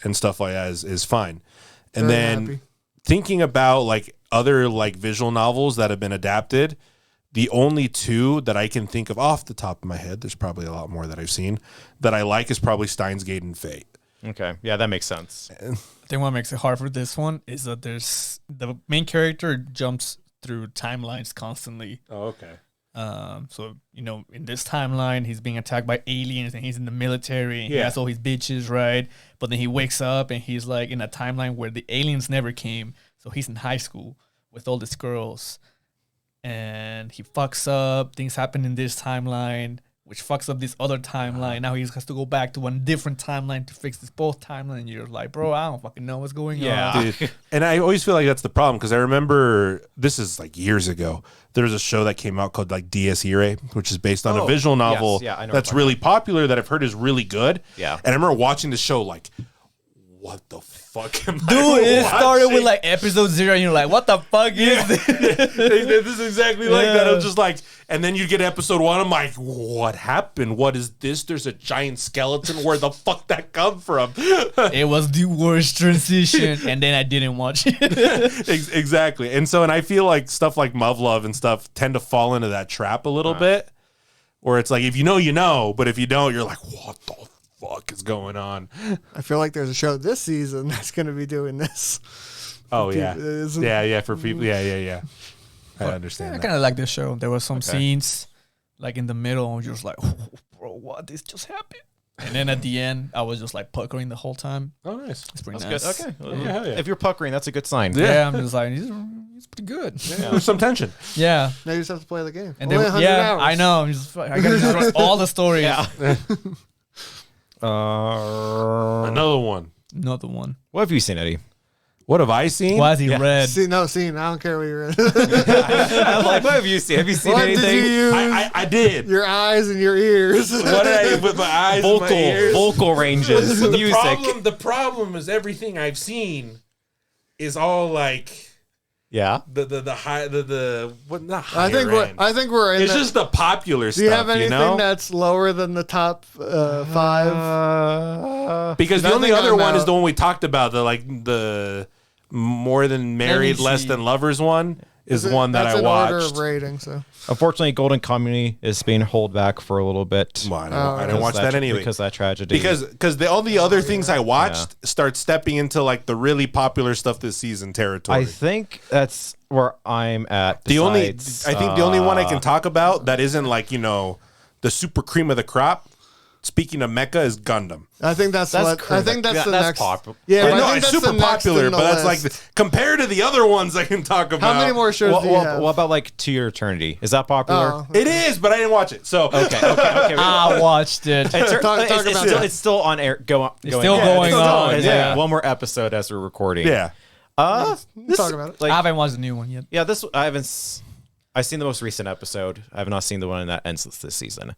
and stuff like that is fine. And Very then happy. thinking about like other like visual novels that have been adapted. The only 2 that I can think of off the top of my head, there's probably a lot more that I've seen, that I like is probably Steins Gate and Fate. Okay. Yeah, that makes sense. I think what makes it hard for this one is that there's the main character jumps through timelines constantly. Oh, okay. So, in this timeline, he's being attacked by aliens and he's in the military and he has all his bitches, right? But then he wakes up and he's like in a timeline where the aliens never came. So he's in high school with all these girls. And he fucks up. Things happen in this timeline, which fucks up this other timeline. Now he has to go back to one different timeline to fix this both timeline. And you're like, bro, I don't fucking know what's going on. Dude. And I always feel like that's the problem because I remember this is like years ago. There was a show that came out called like Dies Irae, which is based on a visual novel I know that's really popular that I've heard is really good. Yeah. And I remember watching the show like, what the fuck am I Dude, it started with watching? like episode 0 and you're like, what the fuck is this? This is exactly like that. I was just like, and then you get episode 1. I'm like, what happened? What is this? There's a giant skeleton. Where the fuck that come from? It was the worst transition. And then I didn't watch it. Exactly. And I feel like stuff like Muv-Luv and stuff tend to fall into that trap a little bit, where it's like, if you know, you know, but if you don't, you're like, what the fuck is going on? I feel like there's a show this season that's going to be doing this. Oh, yeah. Isn't- Yeah, for people. Yeah. I understand I that. kind of like this show. There were some scenes like in the middle and you're just like, oh, bro, what? This just happened. And then at the end, I was just like puckering the whole time. Oh, nice. It's pretty That's nice. good. Okay. Yeah, yeah. If you're puckering, that's a good sign. Yeah, I'm just like, he's pretty good. There's some tension. Yeah. Now you just have to play the game. And Only then, 100 hours. I know. I'm just, I gotta destroy all the stories. Yeah. Another one. Another one. What have you seen, Eddie? What have I seen? Why is he red? See, I don't care what you're in. I'm like, what have you seen? Have you seen What did anything? you use? I did. Your eyes and your ears. What did I with my eyes and my ears? Vocal ranges, But music. the problem is everything I've seen is all like Yeah. the high what not I think higher end. I think we're in. It's just the popular Do stuff. you have anything know? that's lower than the top 5? Because the only Nothing other I'm one is out. the one we talked about, the more than married, me less see. than lovers one is one that that's I in order watched. of rating. So Unfortunately, Golden Community is being held back for a little bit. Well, I didn't watch Because that anyway. Because of that tragedy. Because all the other things I watched start stepping into like the really popular stuff this season territory. I think that's where I'm at. I think the only one I uh, can talk about that isn't like the super cream of the crop. Speaking of mecha, is Gundam. I think that's That's what I correct. think that's Yeah, the that's next. popular. Yeah, I but know I think it's that's super the next popular, in the but that's like list. compared to the other ones I can talk about. How many more shows do you have? what about like To Your Eternity? Is that popular? Oh. It is, but I didn't watch it. So Okay. I watched it. It's, Talk it's about still, that. it's still on air. Going still on. going It's on, It's yeah. one more episode as we're recording. yeah, Let's talk about it. I haven't watched the new one yet. Yeah, this I haven't. I've seen the most recent episode. I have not seen the one that ends this season.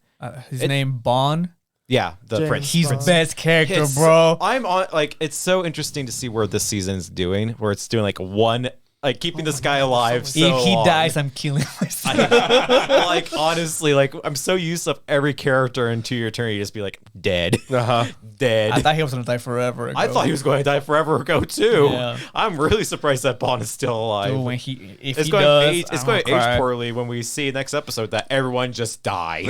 His name Bon. Yeah, the James Prince. He's Bond. best character, It's- bro. I'm on like it's so interesting to see where this season's doing, where it's doing like one like keeping this guy alive. So if he long. dies, I'm killing myself. Like honestly, like I'm so used to every character in To Your Eternity just be like dead, dead. I thought he was gonna die forever ago. I thought he was going to die forever ago too. Yeah. I'm really surprised that Bond is still alive. Dude, when it's he going does, to age. It's I'm going to gonna age cry. poorly when we see next episode that everyone just dies.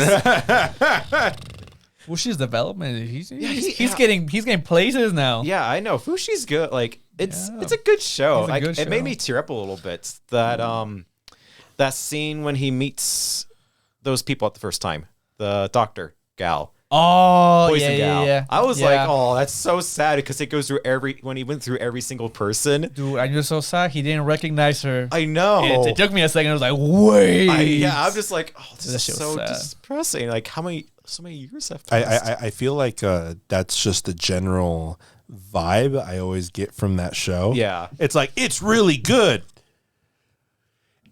Fushi's development. He's yeah. getting places now. Yeah, I know. Fushi's good. Like it's Yeah. it's a good show. It's a Like, good it made show. me tear up a little bit. That scene when he meets those people at the first time, the doctor gal. Oh, Poison yeah, gal. yeah. I was Yeah. like, oh, that's so sad because it goes through when he went through every single person. Dude, I'm just so sad he didn't recognize her. I know. It took me a second. I was like, wait. I'm just like, oh, this That is shit was so sad. depressing. Like so many years have passed. I feel like that's just the general vibe I always get from that show. Yeah. It's like, it's really good.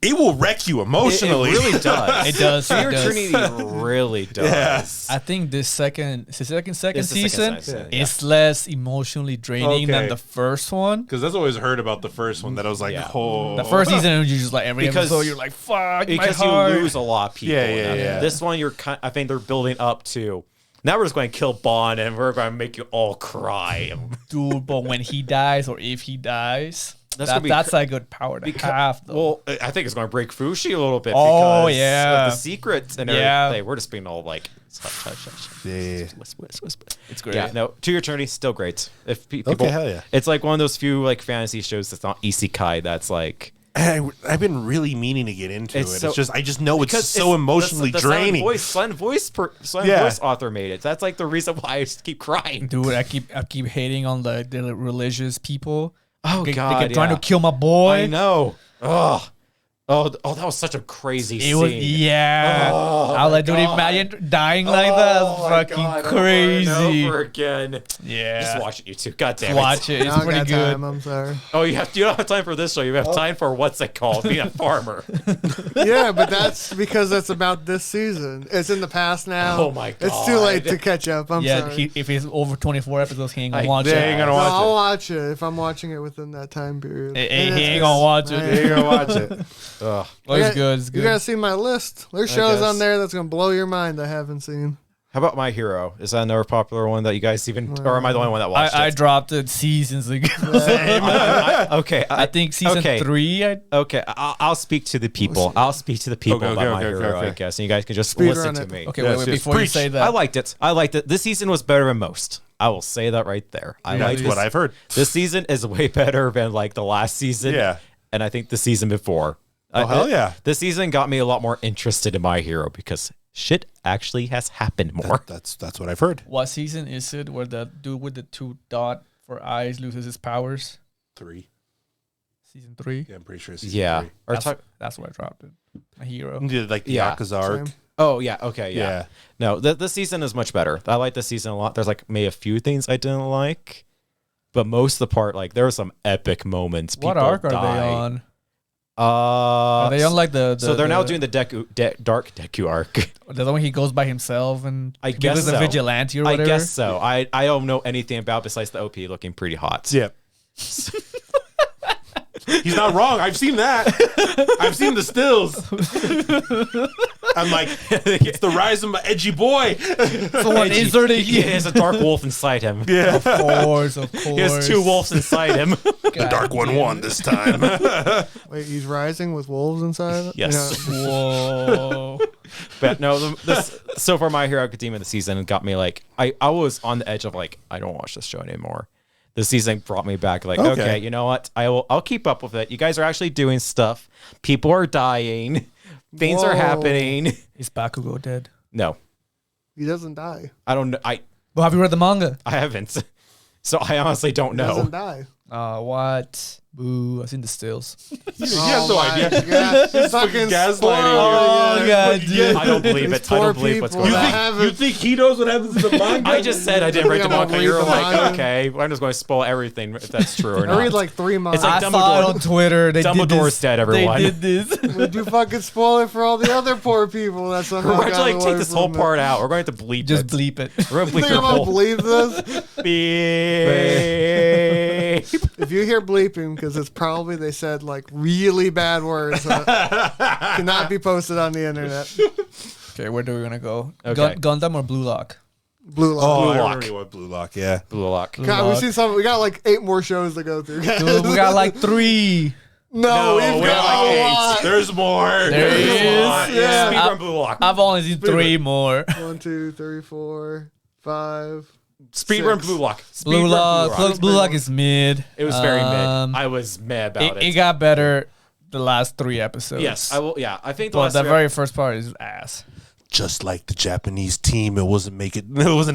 It will wreck you emotionally. It really does. It does. To Your It does. Eternity really does. Yes. I think this second It's the second season season, is less emotionally draining than Okay. the first one. Because that's always heard about the first one that I was like, Yeah. oh. The first season, you just like every Because- episode, you're like, fuck, Because my you heart. lose a lot of people. Yeah. This one, I think they're building up to. Now we're just going to kill Bond and we're going to make you all cry. Dude, but when he dies or if he dies, That's gonna be that's a good power to have, though. Well, I think it's going to break Fushi a little bit. Oh, because yeah. of the secrets and Yeah. everything. We're just being all like, hush. Yeah. Whisper. It's great. Yeah, no, To Your Eternity still great. If people, Okay, hell yeah. It's like one of those few like fantasy shows that's not isekai. That's like I've been really meaning to get into It's it. so- It's just, I just know it's because so emotionally the draining. Silent voice Yeah. voice author made it. That's like the reason why I just keep crying. Dude, I keep hating on the religious people. Oh They God, keep trying to kill my boy. I know. Oh, that was such a crazy It scene. was, yeah. Oh, I was like, dude, God. imagine dying like that. Oh, my That's fucking God, crazy. Over and over again. Yeah. Just watch it, you two. God damn it. Watch it. It's I don't pretty got good. time, I'm sorry. Oh, you don't have time for this show. You have time for what's it called? Being a farmer. Yeah, but that's because that's about this season. It's in the past now. Oh my It's too late God. to catch up. I'm Yeah, sorry. if it's over 24 episodes, he ain't gonna Like, watch they it. ain't gonna No, watch I'll watch it if I'm watching it within that time period. He And it's ain't gonna watch it. it. You're gonna watch it. Ugh. Oh, it's good. It's You gotta good. see my list. There's shows guess. on there that's gonna blow your mind. I haven't seen. How about My Hero? Is that another popular one that you guys even, or am I the only one that watched I it? dropped it seasons ago. Okay, I think season okay. 3. Okay, I'll speak to the people. I'll speak to the people Okay, about okay, My okay, Hero, okay. I guess, and you guys can just Speed listen run to it. me. Okay, Yes, wait, yes. before you Preach. say that. I liked it. This season was better than most. I will say that right there. I That's liked what this. I've heard. This season is way better than like the last season. Yeah. And I think the season before. Oh, hell yeah. This season got me a lot more interested in My Hero because shit actually has happened more. That's what I've heard. What season is it where the dude with the 2 dot for eyes loses his powers? 3. Season 3. Yeah, I'm pretty sure it's season Yeah. 3. Or That's where I dropped it. My hero. Yeah, like the Yeah. Yakuza arc. Same. Oh yeah, okay, yeah. Yeah. No, this season is much better. I like this season a lot. There's like maybe a few things I didn't like, but most of the part, like there were some epic moments. What People arc are die. they on? Are Are they on like the so they're now doing the Dark Deku arc. the one he goes by himself and I becomes guess a so. vigilante or I whatever? guess so. I don't know anything about besides the OP looking pretty hot. Yep. He's not wrong. I've seen that. I've seen the stills. I'm like, it's the rise of my edgy boy. Someone inserted He has a dark wolf inside him. Yeah. Of course. He has 2 wolves inside him. The dark one won this time. Wait, he's rising with wolves inside. Yes. You know, Whoa. But no, this so far My Hero Academia this season got me like I was on the edge of like I don't watch this show anymore. This season brought me back like okay, you know what? I'll keep up with it. You guys are actually doing stuff. People are dying. Things are Whoa. happening. Is Bakugo dead? No. he doesn't die. I don't know. Well, have you read the manga? I haven't. So I honestly don't He know. doesn't die. What? Boo. I've seen the stills. He has no my idea. God. He's fucking gaslighting spoiling you. it. God, dude. I don't believe These it. I poor don't believe what's people going that on. have You think he knows what happens in the manga? I just said I didn't read the We don't manga. read You're the like, manga. okay, I'm just going to spoil everything if that's true or I not. read like 3 months. It's like I saw it Dumbledore- on Twitter. They did Dumbledore's this. dead, everyone. They did this. Would you fucking spoil it for all the other poor people that somehow We're going to got like away take this whole from it? part out. We're going to bleep Just it. bleep it. We're going to bleep Think your I'm gonna whole believe this? beep. escape. If you hear bleeping, because it's probably they said like really bad words that cannot be posted on the internet. Okay, where do we gonna go? Okay. Gundam or Blue Lock? Blue Lock. Oh, Blue I Lock. remember you want Blue Lock. Yeah. Blue Lock. God, we seen some. We got like 8 more shows to go through. Guys. Dude, we got like 3, no, we've we got got a like lot. 8. There's more. There There's is. a lot. Yeah. Speedrun Blue Lock. I've only seen 3 more. 1, 2, 3, 4, 5. Speedrun 6. Blue Lock. Blue Speedrun Lock. Blue Lock is mid. It was very Um, mid. I was mad about it. It got better the last 3 episodes. Yes, I will. Yeah, I think the But last the three- very first part is ass. Just like the Japanese team, it wasn't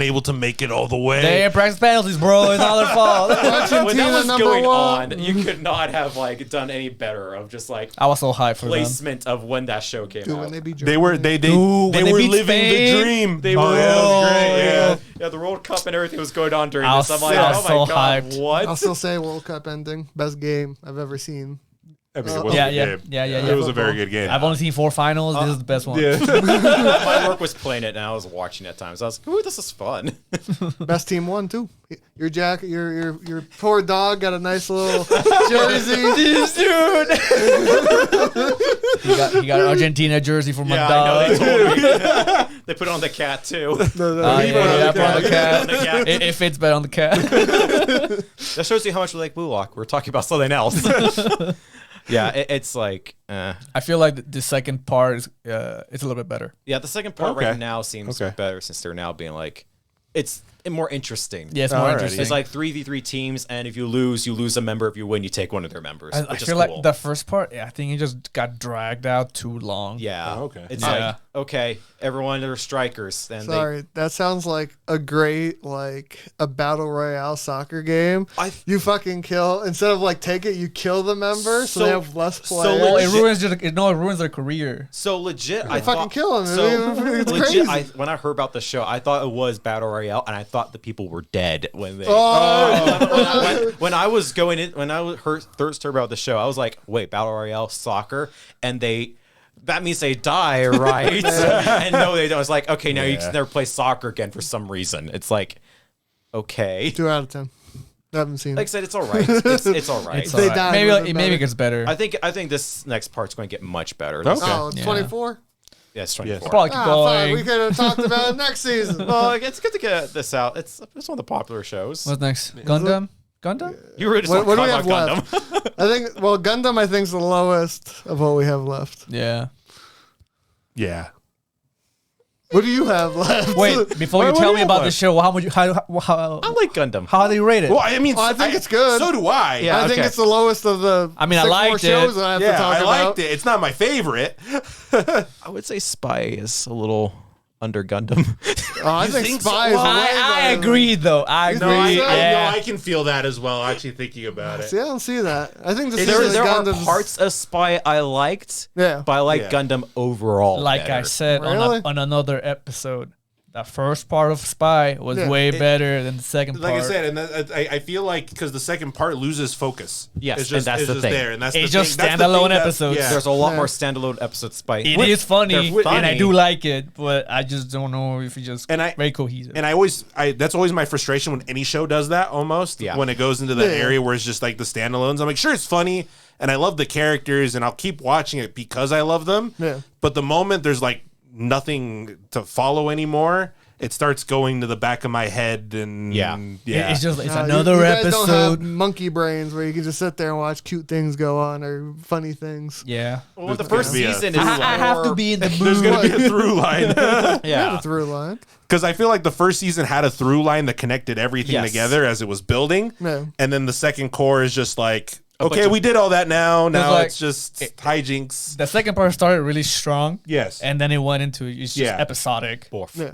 able to make it all the way. They ain't practice penalties, bro. It's not their fault. when that Argentina was number going 1. on, you could not have like done any better of just like I was so hyped for them. placement of when that show came Dude, out. when they beat They were they when they they were beat living Spain, the dream. They Oh, were yeah, that was great. Yeah. yeah, the World Cup and everything was going on during I this. was I'm like, so- oh my so god, hyped. what? I'll still say World Cup ending. Best game I've ever seen. I mean, it was Yeah, a good yeah, game. yeah, yeah, It yeah. was a very good game. I've only seen 4 finals. This is the best one. Yeah. My work was playing it and I was watching at times. I was like, ooh, this is fun. Best team won too. Your jacket, your poor dog got a nice little jersey. Dude. he got an Argentina jersey for my yeah, dog. I know. They told me. They put it on the cat too. Yeah, He put on I the put on the cat. cat. It fits better on the cat. That shows you how much we like Blue Lock. We're talking about something else. Yeah, it's like, I feel like the second part is it's a little bit better. yeah, the second part Okay. right now seems Okay. better since they're now being like, it's more interesting. Yeah, it's more Alrighty. interesting. It's like 3v3 teams, and if you lose a member. If you win, you take one of their members. I which is feel cool. like the first part, I think it just got dragged out too long. Yeah. Oh, okay. It's Yeah. like, okay, everyone are strikers. And Sorry, that sounds like a great like a battle royale soccer game. You fucking kill instead of like take it, you kill the member so they So- have less so players. Well, it Legit- ruins their career. So legit, I fucking thought, kill him. So It's legit, crazy. when I heard about the show, I thought it was Battle Royale, and I thought the people were dead when they. Oh. When I was going in, when I first heard about the show, I was like, "Wait, Battle Royale soccer?" And that means they die, right? And no, they don't. It's like, okay, now you Yeah. can never play soccer again for some reason. It's like, okay. 2 out of 10. I haven't seen Like I it. said, it's all right. It's all right. They died, Maybe would've been maybe better. it gets better. I think this next part's going to get much better. Okay. Oh, it's Yeah. 24. Yeah, it's 24. Probably keep Fine. We going. could have talked about it next season. Well, it's good to get this out. It's one of the popular shows. What's next? Gundam? Gundam? You were just What do we have Gundam. left? I think. Well, Gundam I think is the lowest of what we have left. Yeah. Yeah. What do you have left? Wait, before What you do tell you me have about the left? show, how would you how I like Gundam. how do you rate it? Well, I mean, Oh, I think it's good. So do I. Yeah. I think okay. it's the lowest of the. I mean, I 6 more liked it. shows that I have to Yeah, talk I about. liked it. It's not my favorite. I would say Spy is a little under Gundam. Oh, I You think think Spy so? is Well, way I better. agree though. I agree. No, I- yeah. I can feel that as well. Actually, thinking about it. See, I don't see that. I think the there season there of are Gundam's- parts of Spy I liked, Yeah. but I like Yeah. Gundam overall. Like I better. said Really? on another episode, the first part of Spy was Yeah. way better than the second Like part. I said, and I feel like because the second part loses focus. Yes, it's and just, that's it's the just thing. there, and that's It's the just thing. That's the standalone thing that- episodes. Yeah. There's a lot Yeah. more standalone episodes Spy. It is funny, they're and I funny. do like it, but I just don't know if it's just And I- very cohesive. And that's always my frustration when any show does that almost. Yeah. When it goes into that Yeah. area where it's just like the standalones. I'm like, sure, it's funny and I love the characters and I'll keep watching it because I love them. Yeah. But the moment there's like nothing to follow anymore, it starts going to the back of my head and Yeah. It's just it's You another guys don't have episode. monkey brains where you can just sit there and watch cute things go on or funny things. Yeah, Well, the There's first gonna be a- season is I have to more- be in the There's mood. gonna be a through line. Have Yeah. a through line. Because I feel like the first season had a through line that connected everything Yes. together as it was building. Yeah. And then the second core is just like, okay, bunch of- we did all that now. Now like- it's just hijinks. The second part started really strong. Yes. And then it went into it's just Yeah. episodic. Borf. Yeah.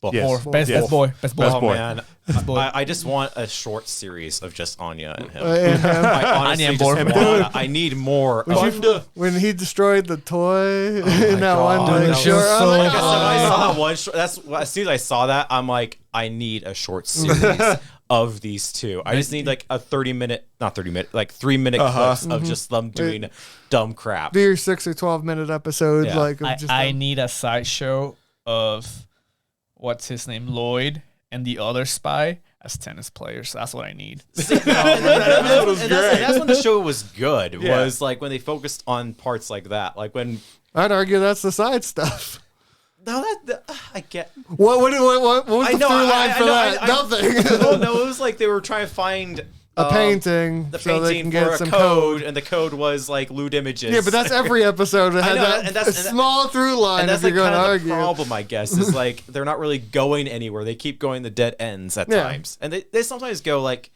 Borf. Yes. Or best, Yes. best boy. Best boy. Best Oh boy. man, boy. I just want a short series of just Anya and him. And, I honestly Anya just and want. I need more. Of, when he destroyed the toy in that God. one Dude, like, that short, was I'm so like, like I said, when I "Oh." saw that one. As soon as I saw that, I'm like, I need a short series of these two. I just need like a 30-minute, not 30-minute, like 3-minute clips of just them doing dumb crap. Do your 6 or 12-minute episode Yeah. like of just I them. need a sideshow of what's his name, Lloyd, and the other spy. as tennis players. That's what I need. That's when the show was good. Was like when they focused on parts like that. Like when I'd argue that's the side stuff. no, I get. What was the through line for that? Nothing. No, it was like they were trying to find a painting, the so they painting can for get a some code, and the code was like lewd images. Yeah, but that's every episode. It had that small through line. And that's if like you're kind going to of argue. the problem, I guess, is like they're not really going anywhere. They keep going the dead ends at times, and they sometimes go like.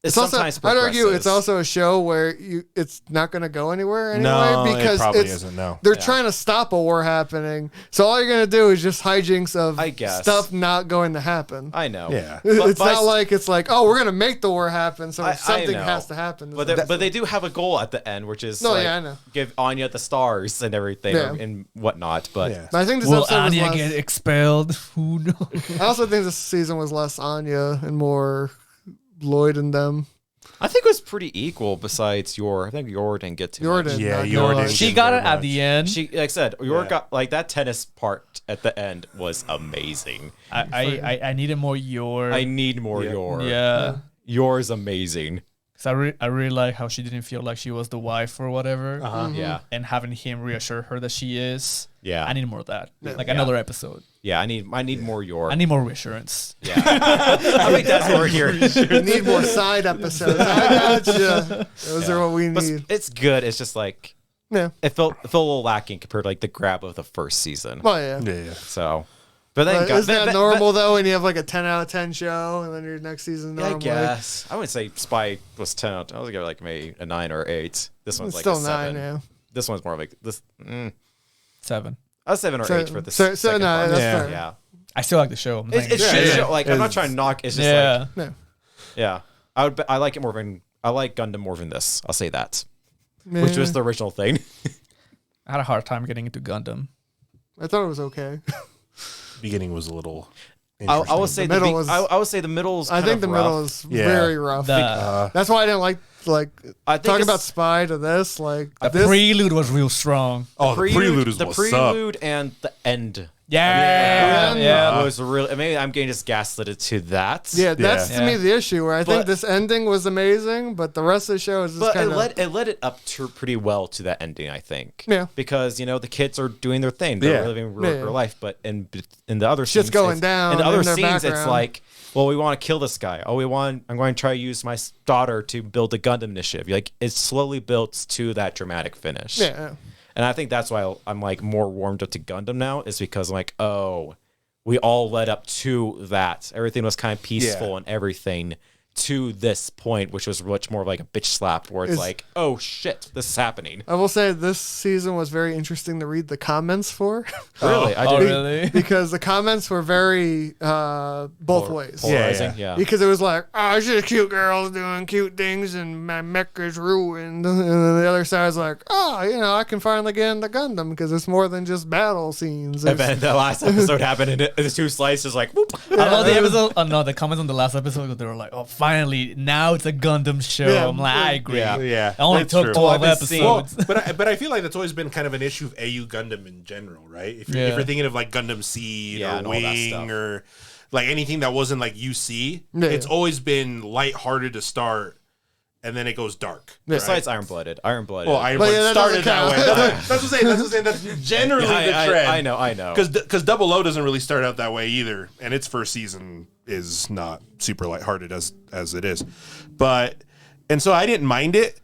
It's also, I'd argue it's also a show where it's not going to go anywhere anyway. No, because it probably isn't. No, they're trying to stop a war happening. So all you're going to do is just hijinks of stuff not going to happen. I know. Yeah, it's not like it's like, oh, we're going to make the war happen, so something has to happen. But they do have a goal at the end, which is I know. Give Anya the stars and everything and whatnot. But I think this will episode Anya was get expelled? Who knows? I also think this season was less Anya and more Lloyd and them. I think it was pretty equal. Besides I think Yor didn't get too much. Yor didn't. She got it at the end. She, like I said, Yor got like that tennis part at the end was amazing. I needed more Yor. I need more Yor. Yeah. Yor's amazing. Because I really like how she didn't feel like she was the wife or whatever. Yeah. And having him reassure her that she is. Yeah. I need more of that. Like another episode. Yeah, I need more Yor. I need more reassurance. Yeah. I think that's what we're here. We need more side episodes. I gotcha. Those are what we need. It's good. It's just like it felt a little lacking compared to like the grab of the first season. Oh yeah. So but then isn't that normal though when you have like a 10 out of 10 show and then your next season normally? I guess. I wouldn't say Spy was 10 out. I was gonna like maybe a 9 or 8. This one's like still a 7. 9 now. This one's more like this 7. A 7 or 8 for this. So no, that's fair. Yeah. I still like the show. It's shit show. Like I'm not trying to knock. It's just like Yeah. I like it more than I like Gundam more than this. I'll say that. Which was the original thing. I had a hard time getting into Gundam. I thought it was okay. Beginning was a little. I would say the middle was. I would say the middle's. I think the rough. middle is very rough. That's why I didn't like talking about Spy to this. Like the prelude was real strong. Oh, the prelude is the what's prelude up. and the end. Yeah. It was real. Maybe I'm getting just gaslit to that. Yeah, that's to me the issue. Where I think this ending was amazing, but the rest of the show is just kind of. It led it up to pretty well to that ending, I think. Yeah. Because the kids are doing their thing, they're living real life, but in the other shit's scenes, going down. In the other in their scenes, background. it's like, well, we want to kill this guy. Oh, I'm going to try to use my daughter to build a Gundam initiative. Like it slowly builds to that dramatic finish. Yeah. And I think that's why I'm like more warmed up to Gundam now, is because I'm like, oh, we all led up to that. Everything was kind of peaceful and everything to this point, which was much more like a bitch slap where it's like, oh shit, this is happening. I will say this season was very interesting to read the comments for. Really? Really? Because the comments were very both ways. Polarizing, yeah. Because it was like, oh, it's just cute girls doing cute things and my mech is ruined. And then the other side's like, oh, I can finally get into Gundam because it's more than just battle scenes. And then the last episode happened and the two slices like, whoop. I love the episode. The comments on the last episode, they were like, oh, finally, now it's a Gundam show. Yeah. I'm like, I agree. Yeah. It only took 12 episodes. Well, but I feel like that's always been kind of an issue of AU Gundam in general, right? If you're thinking of like Gundam Seed or Wing or like anything that wasn't like UC, it's always been lighthearted to start. And then it goes dark. Besides Iron Blooded. Well, Iron Blooded started that way. That's what I'm saying. That's generally the trend. I know. Because Double O doesn't really start out that way either. And its first season is not super lighthearted as it is. And so I didn't mind it.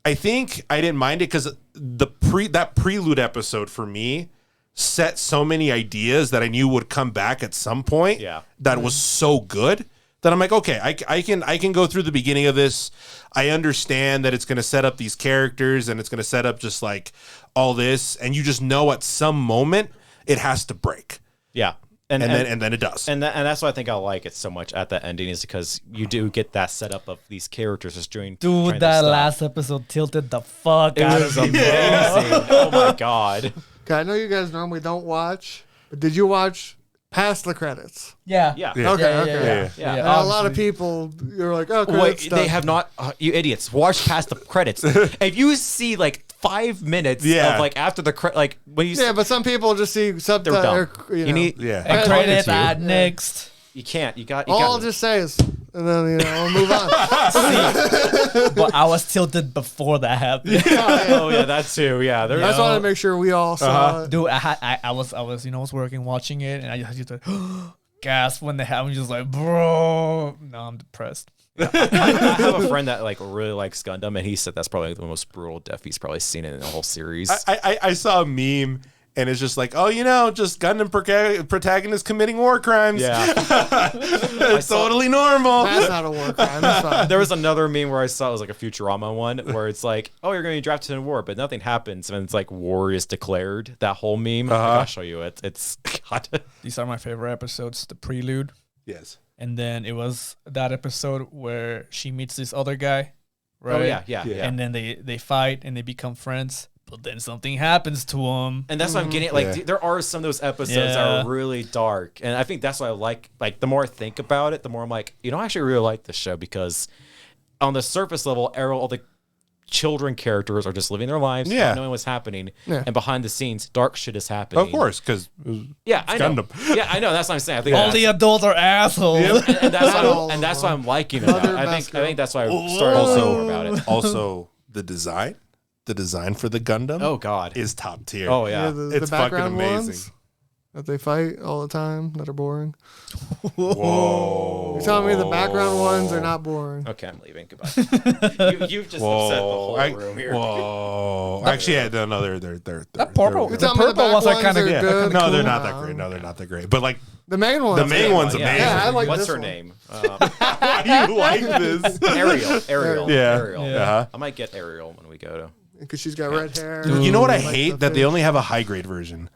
I think I didn't mind it because that prelude episode for me set so many ideas that I knew would come back at some point. Yeah. That was so good. That I'm like, okay, I can go through the beginning of this. I understand that it's going to set up these characters and it's going to set up just like all this, and you just know at some moment it has to break. Yeah, and then it does. And that's why I think I like it so much at the ending, is because you do get that setup of these characters just doing. Dude, that last episode tilted the fuck out of me. Amazing. Oh my god. Okay, I know you guys normally don't watch, but did you watch past the credits? Yeah. Okay. Yeah. A lot of people, you're like, oh, wait, they have not. You idiots! Watch past the credits. If you see like 5 minutes of like after the like when you but some people just see subtitles. You need And credit that next. You can't. You got. All I'll just say is and then we'll move on. But I was tilted before that happened. Oh yeah, that too. Yeah, I just wanted to make sure we all saw it. Dude, I was working watching it, and I just used to gasp when they happened. Just like, bro, no, I'm depressed. I have a friend that like really likes Gundam, and he said that's probably the most brutal death he's probably seen in the whole series. I saw a meme. And it's just like, just Gundam protagonists committing war crimes. Yeah. It's totally normal. That's not a war crime. That's fine. There was another meme where I saw it was like a Futurama one where it's like, oh, you're going to be drafted in war, but nothing happens. And it's like war is declared. That whole meme. I'll show you it. It's God. These are my favorite episodes. The prelude. Yes. And then it was that episode where she meets this other guy. Right? Oh, yeah. And then they fight and they become friends. But then something happens to him. And that's what I'm getting. Like, there are some of those episodes that are really dark. And I think that's what I like. Like, the more I think about it, the more I'm like, I actually really like this show because on the surface level, all the children characters are just living their lives, not knowing what's happening. Yeah. And behind the scenes, dark shit is happening. Of course, because I know. Yeah, I know. That's what I'm saying. I think all the adults are assholes. And that's what I'm liking about it. I think that's why I started also about it. Also, the design for the Gundam. Oh God, is top tier. Oh yeah, it's fucking amazing. Ones that they fight all the time that are boring. Whoa! You're telling me the background ones are not boring? Okay, I'm leaving. Goodbye. You've just upset the whole room here. Whoa! Actually, they're that purple. The purple ones are kind of good. No, they're not that great. No, they're not that great. But like the main ones, amazing. Yeah, I like What's this her one. name? You like this? Ariel. Yeah. Ariel. I might get Ariel when we go to. Because she's got red hair. You know what I hate? That they only have a high grade version.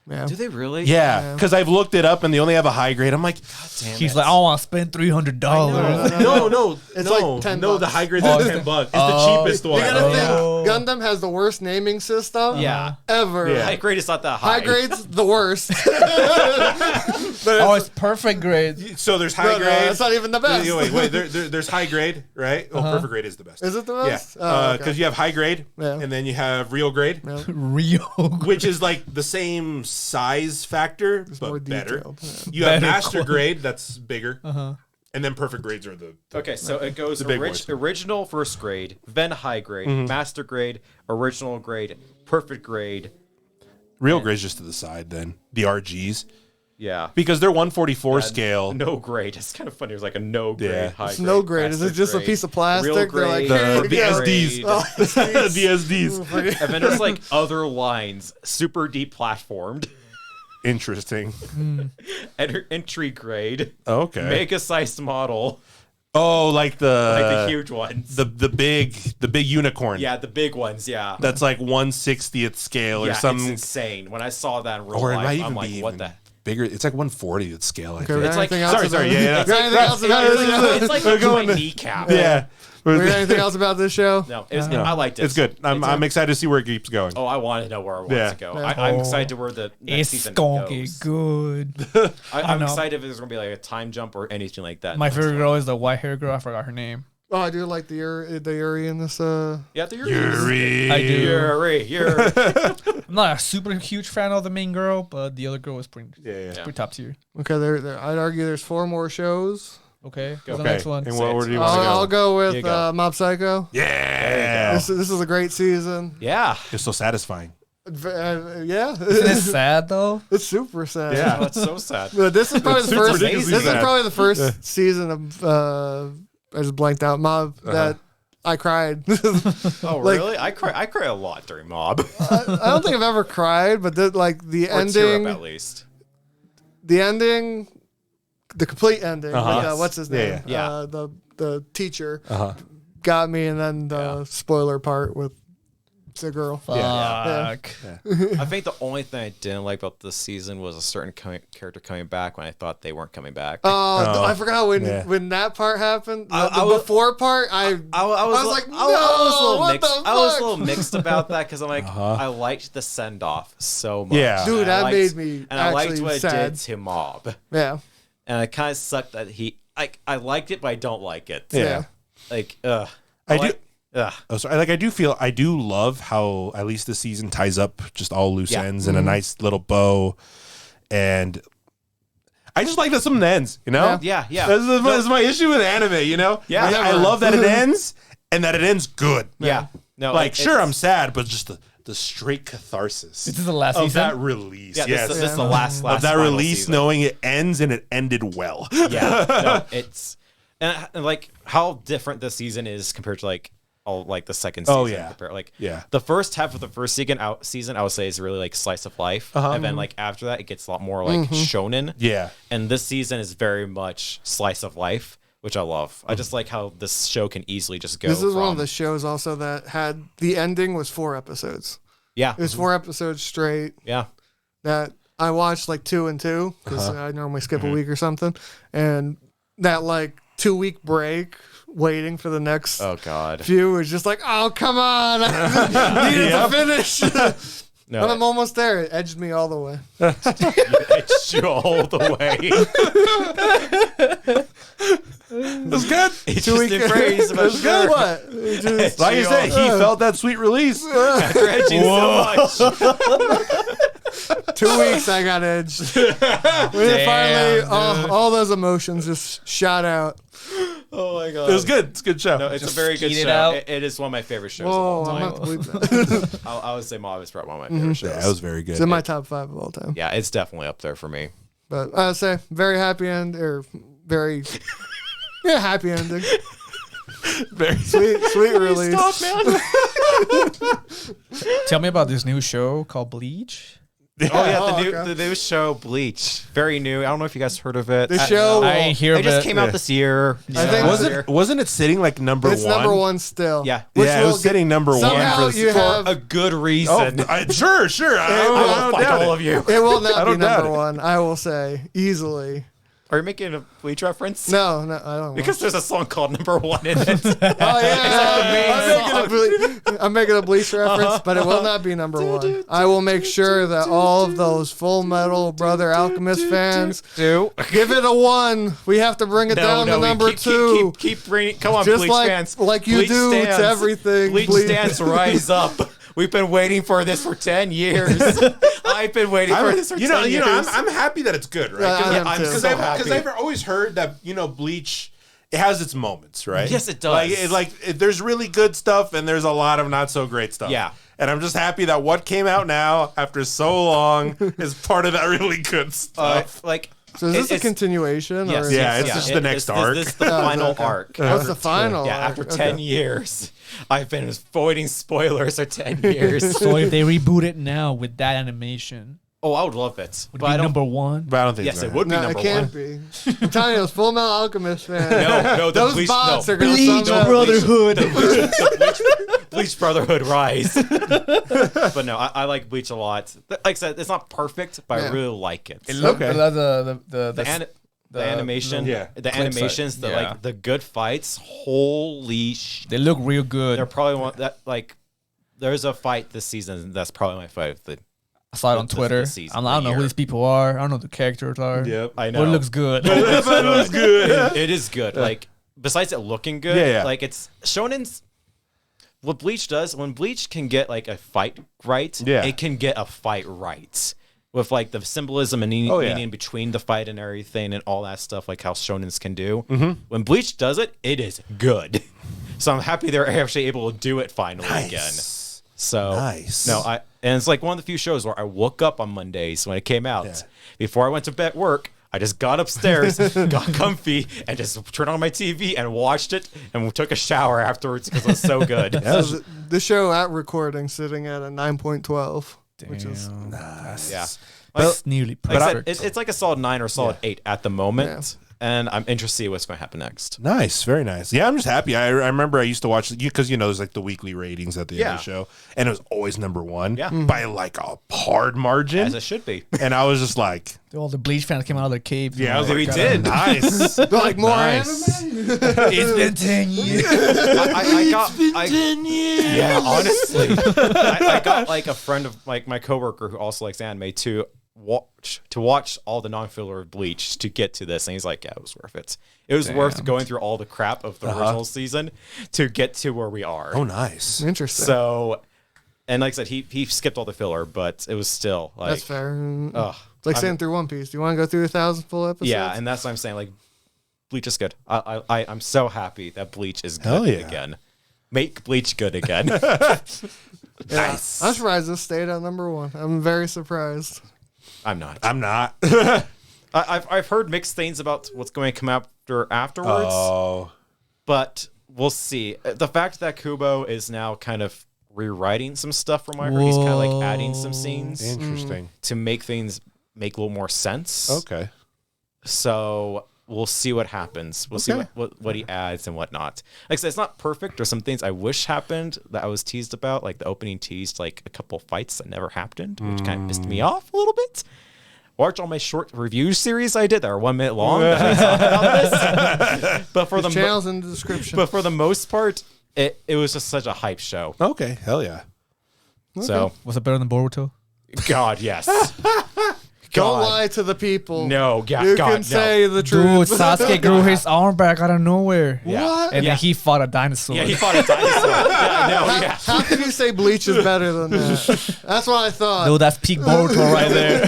Yeah. Do they really? Yeah, because I've looked it up and they only have a high grade. I'm like, God damn it. He's like, I want to spend $300. No, It's like $10. No, the high grade is $10. It's the cheapest one. You gotta think, Gundam has the worst naming system ever. Yeah. High grade is not that high. High grade's the worst. It's perfect grade. So there's high grade. It's not even the best. Wait. There's high grade, right? Oh, perfect grade is the best. Is it the best? Yeah. Because you have high grade, and then you have real grade, which is like the same size factor, but better. You have master grade, that's bigger. And then perfect grades are the okay, so it goes original first grade, then high grade, master grade, original grade, perfect grade. Real grade's just to the side then. The RGs. Yeah. Because they're 144 scale. No grade. It's kind of funny. It's like a no grade, high grade. No grade. Is it just a piece of plastic? Real grade, they're like, the SDs. The SDs. And then there's like other lines, super deplatformed. Interesting. Entry grade. Okay. Mega sized model. Oh, like the huge ones. The big unicorn. Yeah, the big ones, yeah. That's like 1/60th scale or something. It's insane. When I saw that in real life, I'm like, what the bigger? It's like 1/40th scale, I think. It's like sorry, yeah. It's like my kneecap. Yeah. Anything else about this show? No, I liked it. It's good. I'm excited to see where it keeps going. Oh, I want to know where it wants to go. I'm excited to where the next season goes. It's gonna get good. I'm excited if there's going to be like a time jump or anything like that. My favorite girl is the white hair girl. I forgot her name. Oh, I do like the Yuri in this. Yeah, the Yuri. I do. Yuri. I'm not a super huge fan of the main girl, but the other girl was pretty top tier. Okay, I'd argue there's 4 more shows. Okay, go the next one. And what order do you want to go? I'll go with Mob Psycho. Yeah. This is a great season. Yeah. It's so satisfying. Yeah. Isn't it sad though? It's super sad. Yeah. Oh, it's so sad. But this is probably the first. ridiculously This is sad. probably the first season of. I just blanked out. Mob that I cried. Oh really? I cry a lot during Mob. I don't think I've ever cried, but the Or ending, tear up at least. the ending, the complete ending. Uh-huh. Like, what's his name? Yeah. The teacher got me, and then the spoiler part with the girl. Fuck. I think the only thing I didn't like about this season was a certain character coming back when I thought they weren't coming back. I forgot when that part happened. The before part, I was like, no, I was a little mixed about that because I'm like, I liked the send off so much. Yeah. dude, that made me and I liked actually what sad. it did to Mob. Yeah, And it kind of sucked that I liked it, but I don't like it. yeah. Like, I do love how at least this season ties up just all loose ends and a nice little bow. And I just like that something ends, you know? Yeah. That's my issue with anime, you know? Yeah. I love that it ends and that it ends good. Yeah. No, Like, sure, I'm sad, but just the straight catharsis. This is the last of season? that release. Yeah, yes. this is the last of that final release, season. knowing it ends and it ended well. Yeah, no, it's and like how different this season is compared to like all like the second season. Oh, yeah. Like Yeah. the first half of the first season I would say is really like slice of life, and then like after that it gets a lot more like shonen. Yeah. And this season is very much slice of life, which I love. I just like how this show can easily just go. This is one of the shows also that had the ending was 4 episodes. Yeah. It was 4 episodes straight Yeah. that I watched like 2 and 2 because I normally skip a week or something. And that like 2-week break waiting for the next Oh God. few was just like, oh, come on. I needed to finish. No, But I'm almost there. It edged me all the way. it's you all the way. That's good. It's just in praise, but It's good. What? It just- Like I said, he felt that sweet release. after edging so much. 2 weeks I got edged. When it finally, all those emotions just shot out. Oh my God. It was good. It's a good show. No, it's a Just very good eat it show. out. It is one of my favorite shows. Whoa, of all I'm time. not to believe that. I would say Mob is probably one of my favorite shows. Yeah, that was very good. It's in my top 5 of all time. Yeah, it's definitely up there for me. But I would say very happy end or very happy ending. Very Sweet release. man. Tell me about this new show called Bleach. Oh yeah, okay. the new show Bleach, very new. I don't know if you guys heard of it. The show, I ain't hear It of just it. came out this year. I think Wasn't it sitting like number it's one? number 1 still. Yeah. Which Yeah, it will was sitting number one somehow for you have, a good reason. Sure. I will fight all of you. it will not I be don't doubt number it. 1, I will say, easily. Are you making a Bleach reference? No, I don't Because there's a song called Number One in it. Oh yeah, main I'm making a Bleach reference, but it will not be number 1. I will make sure that all of those Full Metal Brother Alchemist fans give it a 1. We have to bring it down to number 2. Keep bringing. Come on, Just Bleach like- fans. like you Bleach do to stands. everything, Bleach Bleach. stands rise up. We've been waiting for this for 10 years. I've been waiting for this for 10 years. I'm happy that it's good, right? Yeah, I am I'm too. so happy. Because I've always heard that Bleach, it has its moments, right? Yes, it does. There's really good stuff and there's a lot of not so great stuff. Yeah. And I'm just happy that what came out now after so long is part of that really good stuff. So is this a continuation? Yes, or? Yeah, it's just the next arc. This is the final okay. arc. What's the final? Yeah, arc? after Okay. 10 years. I've been avoiding spoilers for 10 years. So if they reboot it now with that animation, Oh, I would love it. would But it I be don't. number 1? But I don't think Yes, it's it gonna would be No, number it can't one. be. I'm telling you, those Full Metal Alchemist fans. No, the those Bleach, bots no. are going to Bleach Brotherhood. Bleach Brotherhood rise. But no, I like Bleach a lot. Like I said, it's not perfect, but I Yeah. really like it. Okay. The animation, Yeah. the clips animations, are- yeah. the good fights. Holy sh! They look real good. They're probably one that like. There's a fight this season that's probably my fight. I saw it on the Twitter. season, I don't know the who year. these people are. I don't know who the characters are. Yep. I know But it looks good. It good. It is good. Like besides it looking good, Yeah. like it's shonen's. What Bleach does when Bleach can get like a fight right, Yeah. it can get a fight right with like the symbolism and Oh, yeah. meaning between the fight and everything and all that stuff, like how shonens can do. Mm-hmm. When Bleach does it, it is good. So I'm happy they're actually able to do it finally again. So Nice. no, and it's like one of the few shows where I woke up on Mondays when it came out. Yeah. Before I went to bed work, I just got upstairs, got comfy, and just turned on my TV and watched it, and took a shower afterwards because it was so good. So the show at recording sitting at a 9.12, which is Yeah, That's nearly like I said, perfect. it's like a solid 9 or solid 8 at the moment, and I'm interested to see what's going to happen next. Nice, very nice. Yeah, I'm just happy. I remember I used to watch because there's like the weekly ratings at the end Yeah. of the show, and it was always number 1 Yeah. by like a hard margin. As it should be. And I was just like, All the Bleach fans came out of their caves. yeah, I was like, We did. nice. they're like more Nice. anime. It's been 10 years. Yeah, honestly, I got like a friend of like my coworker who also likes anime to watch all the non-filler of Bleach to get to this, and he's like, yeah, it was worth it. It was worth going through all the crap of the original season to get to where we are. Oh, nice. Interesting. So And like I said, he skipped all the filler, but it was still like That's fair. Ugh, It's like sitting through One Piece. Do you want to go through 1,000 full episodes? yeah, and that's what I'm saying. Like, Bleach is good. I'm so happy that Bleach is good again. Make Bleach good again. Nice. I'm surprised this stayed at number 1. I'm very surprised. I'm not. I've heard mixed things about what's going to come afterwards. Oh, but we'll see. The fact that Kubo is now kind of rewriting some stuff from whatever, he's kind of like adding some scenes. interesting. To make things make a little more sense. Okay. So we'll see what happens. We'll see what he adds and whatnot. Like I said, it's not perfect. There's some things I wish happened that I was teased about. Like the opening teased like a couple fights that never happened, which kind of pissed me off a little bit. Watch all my short review series I did that are 1 minute long. That I talk about this. But for the channel's in the description. But for the most part, it was just such a hype show. Okay. Hell yeah. So Was it better than Boruto? God, yes. Don't lie to the people. No, You God, can no. say the Dude, truth. Sasuke grew his arm back out of nowhere. Yeah. What? And then he fought a dinosaur. Yeah, he fought a dinosaur. How can you say Bleach is better than that? That's what I thought. Dude, that's peak Boruto right there.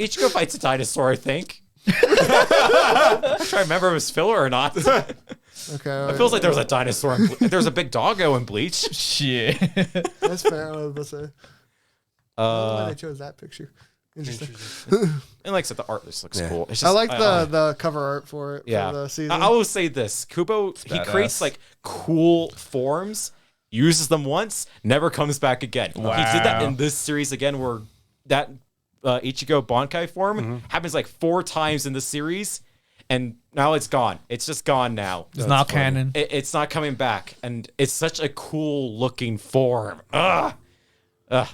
Ichigo fights a dinosaur, I think. I'm trying to remember if it was filler or not. Okay. It feels like there was a dinosaur. There was a big doggo in Bleach. Shit. That's fair. I was about to say. I don't know why they chose that picture. Interesting. And like I said, the art just looks cool. It's just, I like the cover art for it. Yeah. For the season. I will say this: Kubo, he creates like cool forms, uses them once, never comes back again. He did that in this series again, where that Ichigo Bankai form happens like 4 times in the series, and now it's gone. It's just gone now. It's not canon. It's not coming back, and it's such a cool looking form.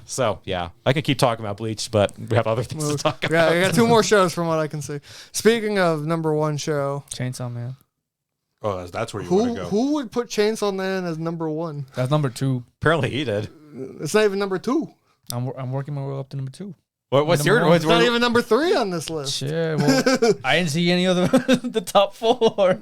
So yeah, I could keep talking about Bleach, but we have other things to talk about. Yeah, I got 2 more shows from what I can see. Speaking of number 1 show, Chainsaw Man. Oh, that's where you want to go. who would put Chainsaw Man as number 1? That's number 2. Apparently he did. It's not even number 2. I'm working my way up to number 2. What's your? It's not even number 3 on this list. Shit. Well, I didn't see any other the top 4.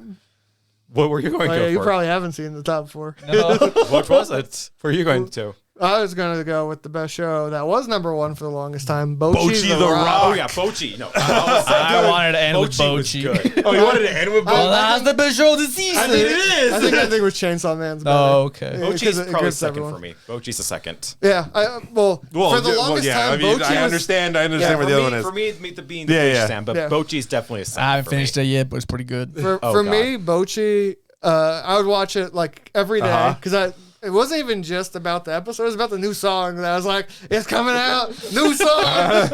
What were you going to Oh, go yeah, you for? probably haven't seen the top 4. No. What was it? Where are you going to? I was going to go with the best show that was number 1 for the longest time, Bocchi Bocchi the the Rock. Rock. Oh yeah, Bocchi. No, I wanted to end with Bocchi was Bocchi. good. Oh, you wanted to end with Well, Bo? that's the best show of the season. I mean, it is. I think it was Chainsaw Man's better. Oh, okay. Yeah, Bocchi's 'cause it probably grips second everyone. for me. Bocchi's the second. Yeah, for the longest time, I mean, Bocchi I was... understand. I understand Yeah, where For the me, other one is. for me, it's Meet the Bean, the Yeah, Bleach yeah. stand, but Yeah. Bocchi's definitely a second. I haven't for finished me. it yet, but it's pretty good. For me, Bocchi, I would watch it like every day because it wasn't even just about the episode; it was about the new song. And I was like, "It's coming out, new song,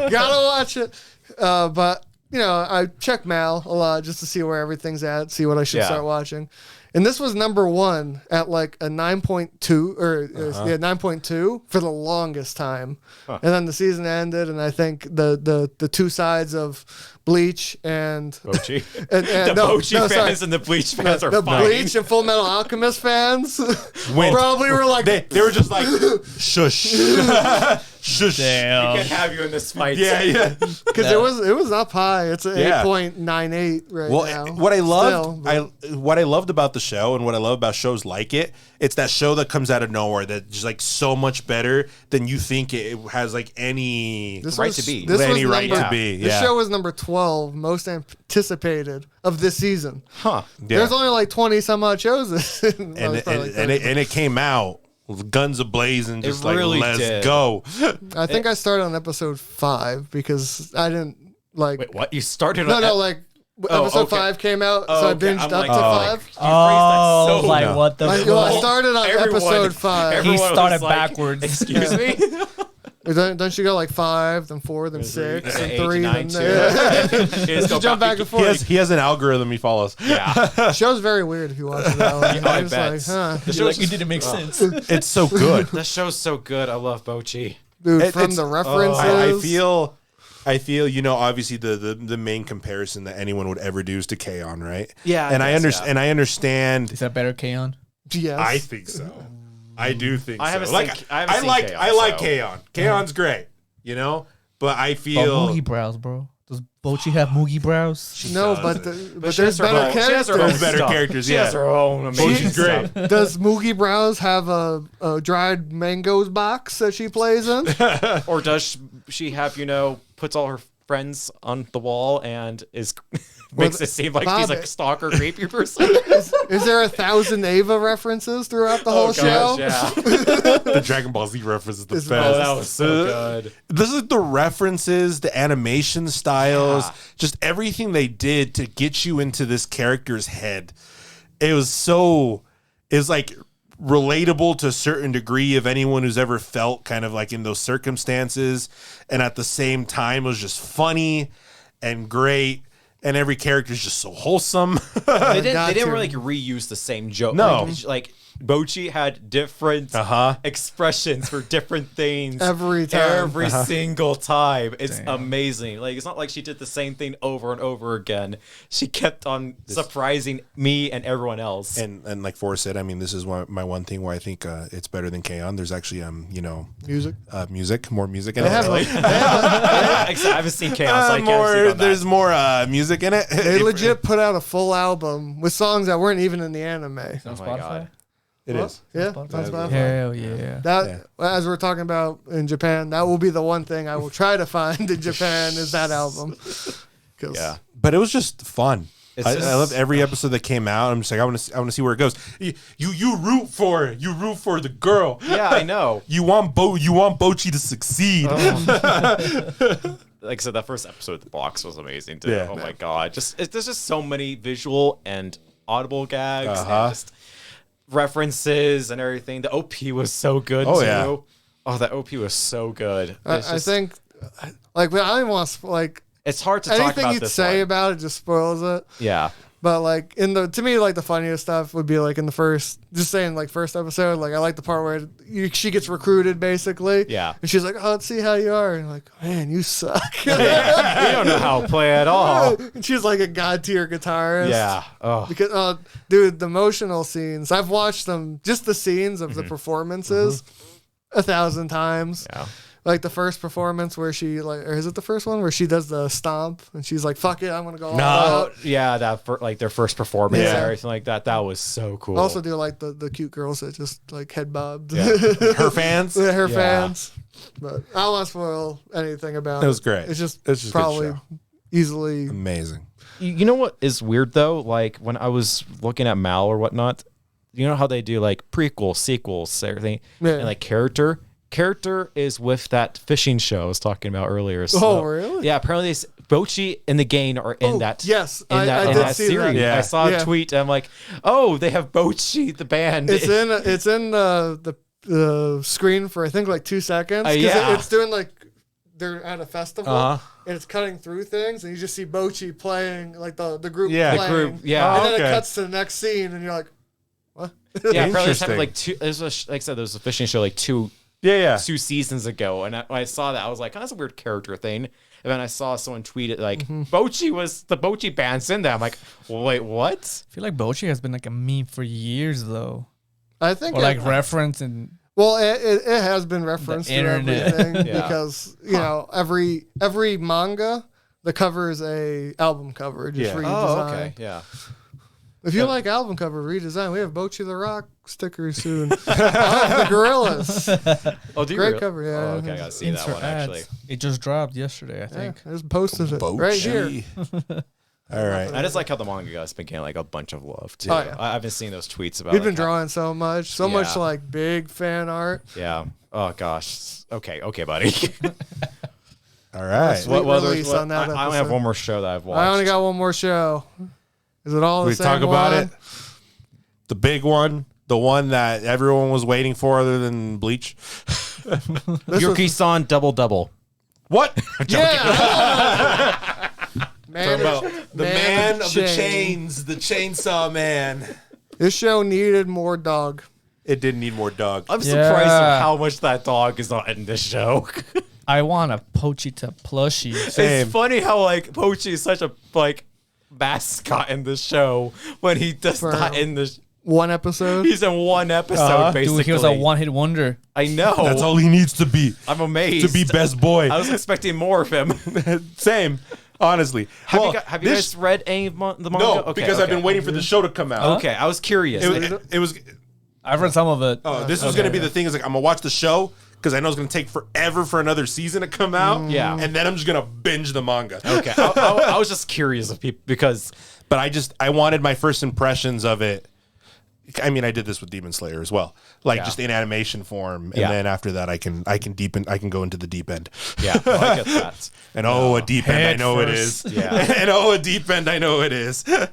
gotta watch it." But you know, I check Mal a lot just to see where everything's at, see what I should start watching. And this was number 1 at like a 9.2 or 9.2 for the longest time. And then the season ended, and I think the 2 sides of Bleach and Bocchi. and The Bocchi fans and the Bleach fans are the fighting. Bleach and Full Metal Alchemist fans probably were like, They were just like, shush. Shush. Damn. We can't have you in this fight. Yeah. because it was up high. It's an 8.98 right Well, now. what I loved, Still, but- what I loved about the show, and what I love about shows like it, it's that show that comes out of nowhere that's just like so much better than you think it has like any right to be. This any was right number, to be. This Yeah. show was number 12, most anticipated of this season. Huh. Yeah. There's only like 20 some odd shows, and it came out guns ablazing, just like really let's did. go. I think I started on episode 5 because I didn't like. Wait, what? You started No, on... no, like Oh, episode okay. 5 came out, Oh, so I okay. binged I'm up like, to oh, 5. You phrased that so like no. what the I fuck? started on Everyone- episode 5. He Everyone was started like, backwards. Excuse me? Don't you go like 5, then 4, then 6, then 8, 3, 9, then 2. Just jump back and forth. He has an algorithm he follows. Yeah. Show's very weird if you watch it that way. I It's bet. like, huh. The You're like, show's it didn't make sense. It's so good. This show's so good. I love Bocchi. Dude, from It's- the references. I feel, you know, obviously the main comparison that anyone would ever do is to K-On, right? Yeah, And I guess, understand. yeah. And I understand. Is that better, Kaon? Yes. I think so. I do think I haven't so. Like seen- I haven't seen K-On, I like so- K-On. K-On's great, you know, but I But feel Moogie brows, bro. Does Bocchi have Moogie brows? No, does. but there's better She has her characters. own better stuff. characters, She yeah. has her own amazing Bocchi's great. stuff. Does Moogie Browse have a dried mangoes box that she plays in? Or does she have, puts all her friends on the wall and makes it seem like she's like a stalker, creepy person? Is there 1,000 Ava references throughout the whole show? Yeah. The Dragon Ball Z reference is the best. Oh, that was so good. This is the references, the animation styles, just everything they did to get you into this character's head. It was like relatable to a certain degree of anyone who's ever felt kind of like in those circumstances. And at the same time, it was just funny and great. And every character is just so wholesome. They didn't really reuse the same joke. No. Like Bocchi had different expressions for different things Every time. Every single time. It's amazing. Like, it's not like she did the same thing over and over again. She kept on surprising me and everyone else. And like Forrest said, I mean, this is my one thing where I think it's better than K-On! There's actually more music in it. I haven't seen Chaos. So I can't speak on there's more music in it. They legit put out a full album with songs that weren't even in the anime. On Oh my Spotify? God. It is. Yeah, on Spotify. Hell yeah. That, as we're talking about in Japan, that will be the one thing I will try to find in Japan is that album. Yeah. But it was just fun. It's I just- love every episode that came out. I'm just like, I want to see where it goes. You root for the girl. Yeah, I know. You want Bocchi to succeed. Like I said, that first episode of The Box was amazing too. Yeah. Oh my God. There's just so many visual and audible gags and just references and everything. The OP was so good too. Yeah. Oh, that OP was so good. I think, like, I don't even want to, like, it's hard to talk anything about you'd this say one. about it just spoils it. Yeah. But like to me, like the funniest stuff would be like in the first episode. Like I like the part where she gets recruited basically. Yeah. And she's like, "Oh, let's see how you are." And like, "Man, you suck." You don't know how to play at all. And she's like a god tier guitarist. Yeah. Oh. Because dude, the emotional scenes, I've watched them, just the scenes of the performances 1,000 times. Yeah. Like the first performance where she or is it the first one where she does the stomp and she's like, "Fuck it, I'm gonna go all out." Yeah, like their first performance Yeah. and everything like that. That was so cool. I also do like the cute girls that just like head bobbed. Yeah. Her fans. Yeah, her Yeah. fans. But I don't want to spoil anything about it. It was great. It's just a good probably show. easily. Amazing. You know what is weird though? Like when I was looking at Mal or whatnot, you know how they do like prequels, sequels, everything, Yeah. and like character is with that fishing show I was talking about earlier. So, Oh, really? Yeah, apparently Bocchi and the Gain are in Oh, that. yes, in I that, in did that see series. that. Yeah. I saw Yeah. a tweet. And I'm like, oh, they have Bocchi the band. It's in the screen for I think like 2 seconds. 'Cause Yeah. it's doing like they're at a festival Uh-huh. and it's cutting through things and you just see Bocchi playing like the group Yeah. The playing. group, yeah. And then Okay. it cuts to the next scene and you're like, what? Yeah, apparently it's Interesting. having like two. Like I said, there was a fishing show like two Yeah. 2 seasons ago, and when I saw that, I was like, oh, that's a weird character thing. And then I saw someone tweet it like, Bocchi was the Bocchi band's in there. I'm like, wait, what? I feel like Bocchi has been like a meme for years though. I think Or like reference and well, it has been referenced The to internet. everything Yeah. because you know every manga the cover is a album cover just Yeah. redesigned. Oh, okay, yeah. If you like album cover redesign, we have Bocchi the Rock stickers soon. The Gorillas. Oh, do you Great really? cover, yeah. Oh, okay, I gotta see that insert one actually. ads. It just dropped yesterday, I Yeah, think. I just posted it Bocchi. right here. All right. I just like how the manga has been getting like a bunch of love too. Oh, yeah. I've been seeing those tweets about. We've like, been drawing so much Yeah. like big fan art. Yeah. Oh gosh. Okay, buddy. All right. Sweet release on that I only have episode. one more show that I've watched. I only got one more show. Is it all the We same talk about one? it. The big one, the one that everyone was waiting for, other than Bleach. This was- Yuki-san double. What? yeah. Man, The man of the chains, the chainsaw man. This show needed more dog. It didn't need more dog. I'm surprised Yeah. at how much that dog is not in this show. I want a Pochita plushie. Same. It's funny how like Pochi is such a like mascot in this show when he does For- not in this. One episode. He's in one episode basically. Dude, he was a one-hit wonder. I know. That's all he needs to be. I'm amazed. To be best boy. I was expecting more of him. Same. Honestly, Have you guys read any of the manga? No, because I've been waiting for the show to come out. Okay, I was curious. It was. I've read some of it. Oh, this was gonna be the thing. Is like I'm gonna watch the show because I know it's gonna take forever for another season to come out. Yeah, and then I'm just gonna binge the manga. Okay, I was just curious of people because, but I wanted my first impressions of it. I mean, I did this with Demon Slayer as well, just in animation form, and then after that, I can go into the deep end. Yeah, well, I get that. And a deep end, I know it is. Yeah, and a deep end, I know it is. It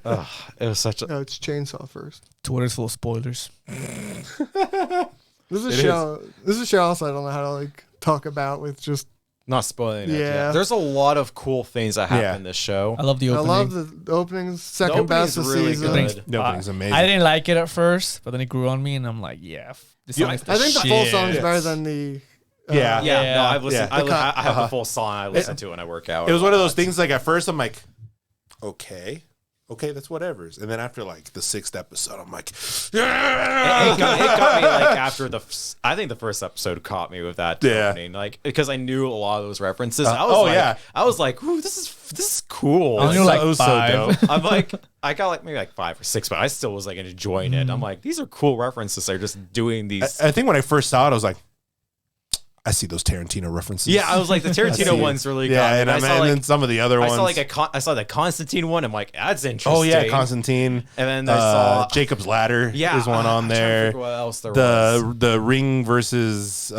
was such a. No, it's Chainsaw first. Twitter's full of spoilers. This is a show. This is a show also I don't know how to like talk about with just. Not spoiling it. Yeah. There's a lot of cool things that happen in this show. I love the opening. I love the opening's second best of really season. good. The opening's amazing. I didn't like it at first, but then it grew on me, and I'm like, this song is the I think the full shit. song's better than the. Yeah. No, I've listened. Yeah. I have the full song. I listen to it when I work out. It was one of those things. Like at first, I'm like, okay, that's whatever's. And then after like the 6th episode, I'm like, It got me like after I think the first episode caught me with that opening, like because I knew a lot of those references. I was like, ooh, this is cool. I knew like it was so 5. dope. I'm like, I got like maybe like 5 or 6, but I still was like enjoying it. I'm like, these are cool references. They're just doing these. I think when I first saw it, I was like, I see those Tarantino references. Yeah, I was like, the Tarantino one's really good. Yeah, and then some of the other ones. I saw the Constantine one. I'm like, that's interesting. Oh yeah, Constantine. And then I saw Jacob's Ladder. Yeah, is one on there. What else there was? The Ring versus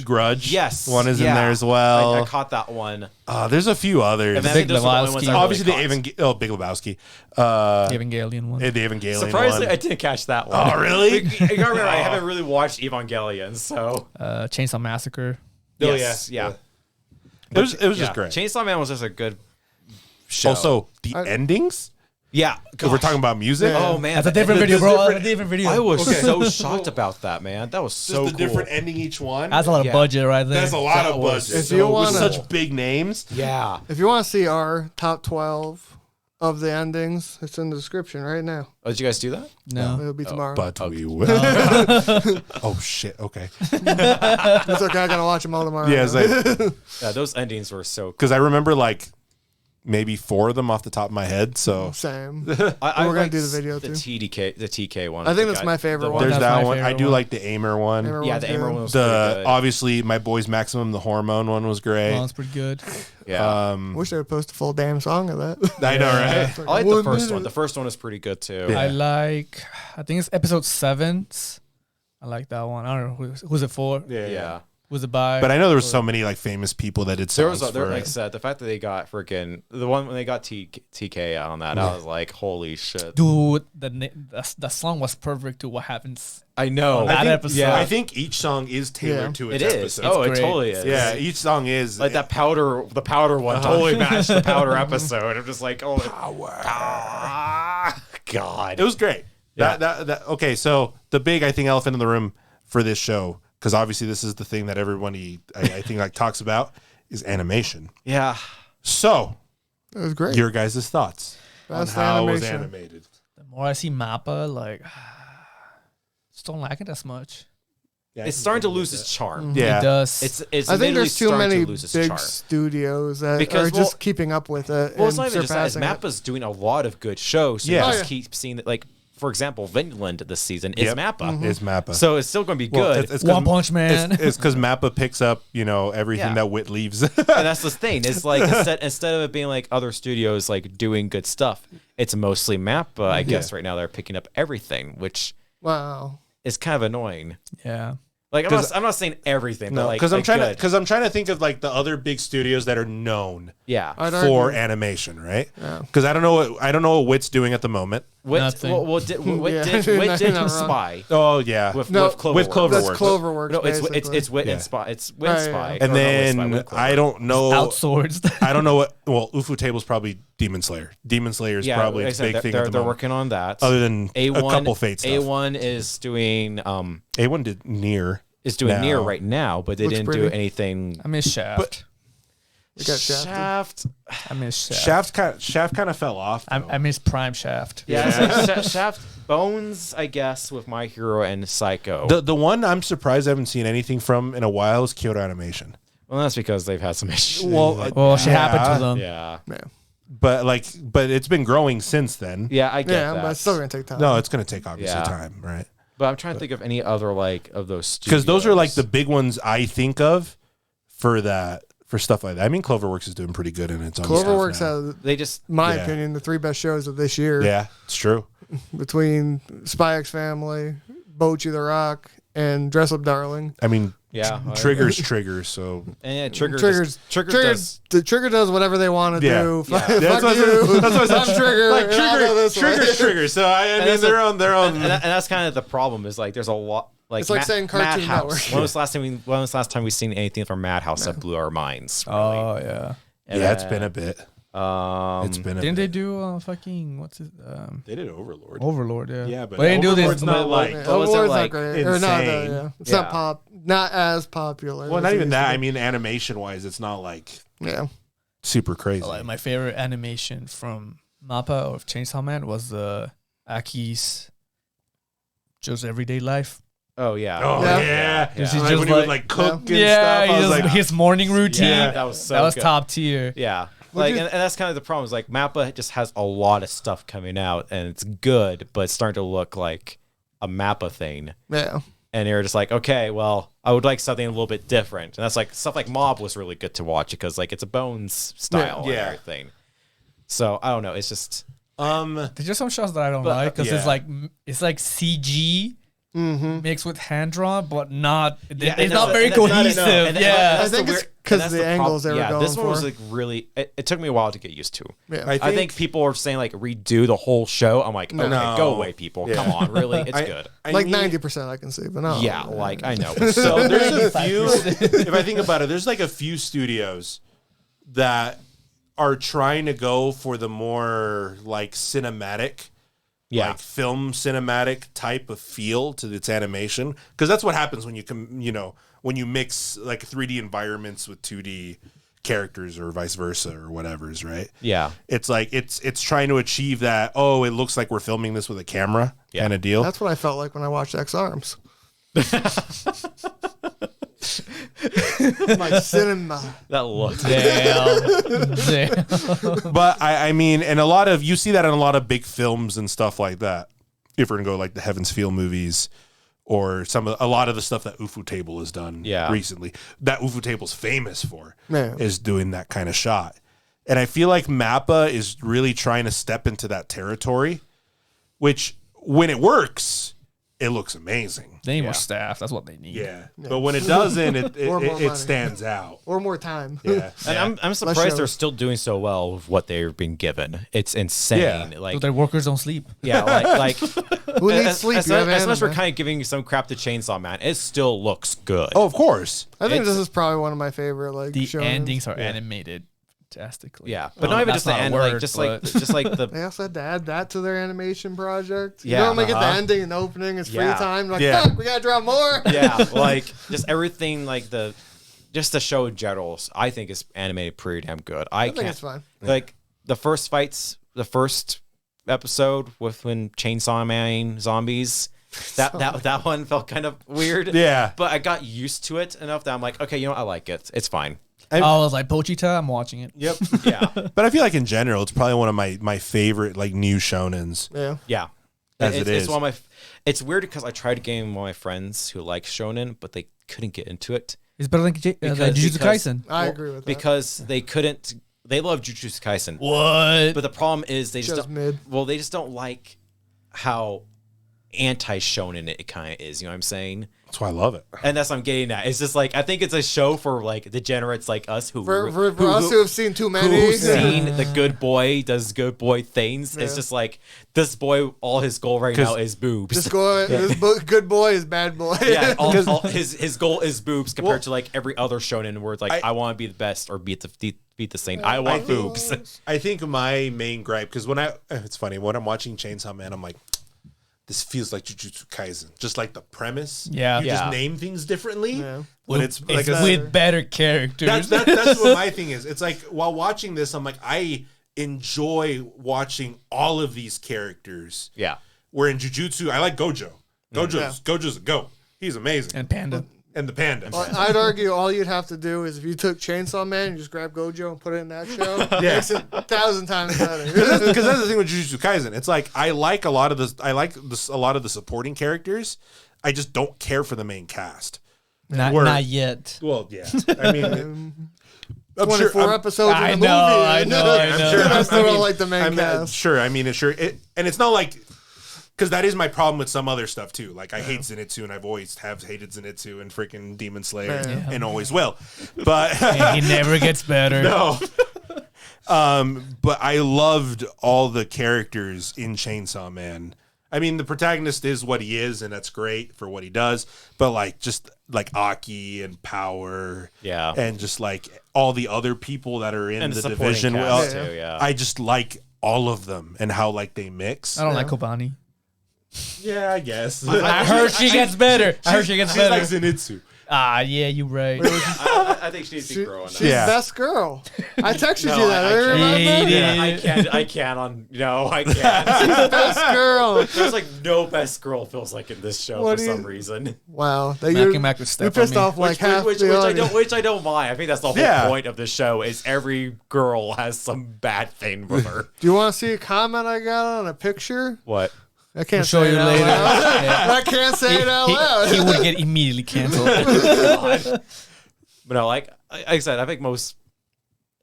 Grudge. Yes, one is in there as well. I caught that one. There's a few others. And then I think those are the only ones I really Obviously, caught. Big Lebowski. The Evangelion one. The Evangelion Surprisingly, one. I didn't catch that one. Oh really? You gotta remember, I haven't really watched Evangelion, so Chainsaw Massacre. yes, yeah. It was just great. Chainsaw Man was just a good show. Also, the endings. Yeah, Because we're talking about music. Oh man, That's a different video, bro. That's a different video. I was so shocked about that, man. That was so Just the cool. different ending each one. That's a lot of budget right there. That's a lot That of was budget. If you with wanna- such big names. Yeah. If you want to see our top 12 of the endings, it's in the description right now. Oh, did you guys do that? No. It'll be tomorrow. But we will. Oh shit. Okay. It's okay. I gotta watch them all tomorrow. Yeah, it's like Yeah, those endings were so cool. because I remember like maybe 4 of them off the top of my head. So Same. I We're gonna liked do the video, the too. TK one. I think that's my favorite one. there's That's that my one. I favorite do one. like the Aimer one. Aimer Yeah, one's the Aimer good. one was pretty The good. obviously my boy's Maximum, the hormone one was great. Oh, that's pretty good. Yeah. Wish they would post a full damn song of that. I know, right? I like the first one. The first one is pretty good too. Yeah. I think it's episode 7. I like that one. I don't know who's it for. Yeah. Who's it by? But I know there was so many like famous people that did There songs was for like I it. said, the fact that they got freaking the one when they got TK on that, I was like, holy shit. Dude, the song was perfect to what happens. I know. That episode. I think each song is tailored to its It is. episode. Oh, it great. totally is. Yeah, each song is Like the powder one totally matched the powder episode. I'm just like, oh, God. It was great. Yeah. That okay. So the big, I think, elephant in the room for this show, because obviously this is the thing that everybody, I think, like talks about, is animation. Yeah. So, It was great. your guys' thoughts Best on how it was animation. animated? The more I see Mappa, like, just don't like it as much. Yeah, It's starting to lose its charm. Yeah. It does. It's I think admittedly there's too starting many to lose its big charm. studios that Because, are just keeping up with it Well, and it's not even just that. surpassing it. Mappa's doing a lot of good shows. So Yeah. you Oh, just yeah. keep seeing that, like, for example, Vinland this season is Yep. Mappa. Is Mappa. So it's still going to be Well, good. it's 'cause- One Punch Man. It's because Mappa picks up, everything Yeah. that Wit leaves. And that's the thing. It's like instead of it being like other studios like doing good stuff, it's mostly Mappa. I guess right now they're picking up everything, which Wow. is kind of annoying. yeah. Like I'm not saying everything, but No, like because I'm trying good. to think of like the other big studios that are known Yeah. I'd for argue- animation, right? Yeah. Because I don't know what Wit's doing at the moment. Wit Nothing. did Yeah. Wit did Not wrong. Spy Oh yeah, with No, Cloverworks. with Cloverworks. That's Cloverworks. No, it's basically. Wit Yeah. and Spy. It's Wit Right, and Spy. yeah. and Or not Wit Spy, then Wit I Cloverworks. don't know. Outsourced. I don't know what. Well, Ufu Table's probably Demon Slayer. Demon Slayer is probably like I its said, big thing They're, at the they're moment. working on that. Other than A1, a couple Fate stuff. A1 is doing A1 did Nier. Nier now. right now, but they Looks didn't do pretty. anything. I miss Shaft. We got shafted. Shaft. I miss Shaft. Shaft kind of fell off. I miss Prime Shaft. Yeah, it's like Shaft. Bones, I guess, with My Hero and Psycho. The one I'm surprised I haven't seen anything from in a while is Kyoto Animation. Well, that's because they've had some issues. Well, shit happened to them. Yeah. But it's been growing since then. Yeah, I get that. but it's still gonna take time. No, it's gonna take obviously time, right? But I'm trying to think of any other like of those studios. Because those are like the big ones I think of for stuff like that. I mean, Cloverworks is doing pretty good in its own Cloverworks stuff has, my opinion, the 3 best shows of this year. Yeah, it's true. Between Spy X Family, Bocchi the Rock, and Dress Up Darling. I mean, Yeah, Trigger's Trigger, so and Trigger does Trigger does whatever they want to do. Yeah. Fuck That's you. what I said. I'm Trigger. Like and I'll go this way. Trigger's Trigger. So I mean, they're on their own. and that's kind of the problem. Is like there's a lot. Like It's like saying Cartoon Madhouse. Network. When was the last time we seen anything from Madhouse that blew our minds? Really? Oh yeah. And, Yeah, it's been a bit. It's been a Didn't bit. they do fucking what's it? They did Overlord. Overlord, yeah. Yeah, but they didn't do this. Overlord's not like Yeah, But was it, Overlord's like, not great. Or not, insane? It's not as popular. Well, as not it even used that. to I be. mean, animation wise, it's not like Yeah. super crazy. Like my favorite animation from Mappa or Chainsaw Man was Aki's Joe's Everyday Life. Oh yeah. Oh Yeah. yeah, He's Like, just when he would like- like cook and Yeah, stuff. I was like, his morning routine. Yeah, that was so that was good. top tier. Yeah. Like, and that's kind of the problem. Is like Mappa just has a lot of stuff coming out, and it's good, but it's starting to look like a Mappa thing. Yeah. And you're just like, okay, well, I would like something a little bit different. And that's like stuff like Mob was really good to watch because like it's a Bones style and Yeah. everything. So I don't know. It's just There's just some shows that I don't like because it's like CG mixed with hand drawn, but not. It's not very cohesive. I think it's because of the angles they were yeah, going this one for. was like really. It took me a while to get used to. Yeah. I think people are saying like redo the whole show. I'm like, okay, No. go away, people. Yeah. Come on, really, it's good. like 90% I can see, but no. Yeah, like I know. So there's a few. If I think about it, there's like a few studios that are trying to go for the more like cinematic, like film cinematic type of feel to its animation, because that's what happens when when you mix like 3D environments with 2D characters or vice versa or whatever's right. Yeah, It's like it's trying to achieve that. Oh, it looks like we're filming this with a camera kind of deal. That's what I felt like when I watched X Arms. My cinema. that looks. Damn. But I mean, and you see that in a lot of big films and stuff like that. If we're gonna go like the Heaven's Feel movies, or a lot of the stuff that Ufu Table has done recently, that Ufu Table's famous for, is doing that kind of shot. And I feel like Mappa is really trying to step into that territory, which when it works, it looks amazing. They need more staff. That's what they need. Yeah. But when it doesn't, Or more it money. stands out. Or more time. Yeah. And I'm surprised they're still doing so well with what they're being given. It's insane. Yeah. Like So their workers don't sleep. yeah, like Who needs sleep? As You have much as we're anime. kind of giving you some crap to Chainsaw Man, it still looks good. Oh, of course. I think It's- this is probably one of my favorite The shonens. endings are animated fantastically. yeah, but not even that's just the not a end, word, like just like the They also had to add that to their animation project. Yeah, You normally get the ending and the opening. It's free Yeah. time. Like, Yeah. fuck, we gotta draw more. yeah, like just everything, like just the show in general. I think is animated pretty damn good. I think it's fine. Like the first episode with when Chainsaw Man zombies. That one felt kind of weird. Yeah. But I got used to it enough that I'm like, okay, you know what? I like it. It's fine. I was like, Pochita, I'm watching it. Yep. Yeah. But I feel like in general, it's probably one of my favorite like new shonens. Yeah. As it's, it is. It's one of my. It's weird because I tried to game one of my friends who like shonen, but they couldn't get into it. It's better than Jujutsu Kaisen. I agree with that. Because they couldn't. They love Jujutsu Kaisen. What? But the problem is they just Just don't, mid. well, they just don't like how anti-shonen it kind of is. You know what I'm saying? That's why I love it. And that's what I'm getting at. It's just like I think it's a show for like degenerates like us who For us who have seen too many. who've seen the good boy does good boy things. It's just like this boy. All his goal right now is boobs. This good boy is bad boy. Yeah, all his goal is boobs compared to like every other shonen where it's like I want to be the best or beat the same. I want boobs. I think my main gripe, because it's funny when I'm watching Chainsaw Man, I'm like, this feels like Jujutsu Kaisen, just like the premise. Yeah. you Yeah. just name things differently. Yeah. But it's like with better characters. that's what my thing is. It's like while watching this, I'm like, I enjoy watching all of these characters. Yeah. Where in Jujutsu, I like Gojo. Gojo's a goat. He's amazing. and Panda. And the panda. I'd argue all you'd have to do is if you took Chainsaw Man and just grab Gojo and put it in that show, makes it 1,000 times better. Because that's the thing with Jujutsu Kaisen. It's like I like a lot of the supporting characters. I just don't care for the main cast. Not yet. Well, yeah. I mean, 24 episodes in the movie. I know. I still don't like the main cast. Sure. I mean, and it's not like. Because that is my problem with some other stuff too. Like I hate Zenitsu, and I've always have hated Zenitsu and freaking Demon Slayer, and always will. But he never gets better. No. But I loved all the characters in Chainsaw Man. I mean, the protagonist is what he is, and that's great for what he does. But like, just like Aki and Power, and just like all the other people that are in the division, I just like all of them and how like they mix. I don't like Kobani. Yeah, I guess. I heard she gets better. She's like Zenitsu. Yeah, you're right. I think she needs to be growing up. She's best girl. I texted you that. I can't. I can't. She's the best girl. There's like no best girl feels like in this show for some reason. Wow. You pissed off like half the audience. Which I don't mind. I think that's the whole point of the show is every girl has some bad thing with her. Do you want to see a comment I got on a picture? What? I can't say it out loud. I can't say it out loud. He would get immediately canceled. But no, like I said, I think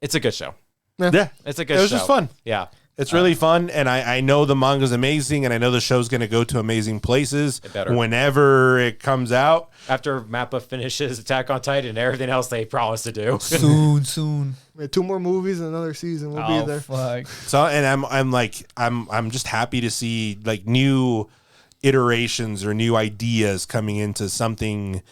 it's a good show. Yeah. It's a good show. It was just fun. Yeah. It's really fun, and I know the manga's amazing, and I know the show's going to go to amazing places whenever it comes out. After Mappa finishes Attack on Titan and everything else they promised to do. Soon. We have 2 more movies and another season. We'll be there. Fuck. So, and I'm just happy to see like new iterations or new ideas coming into something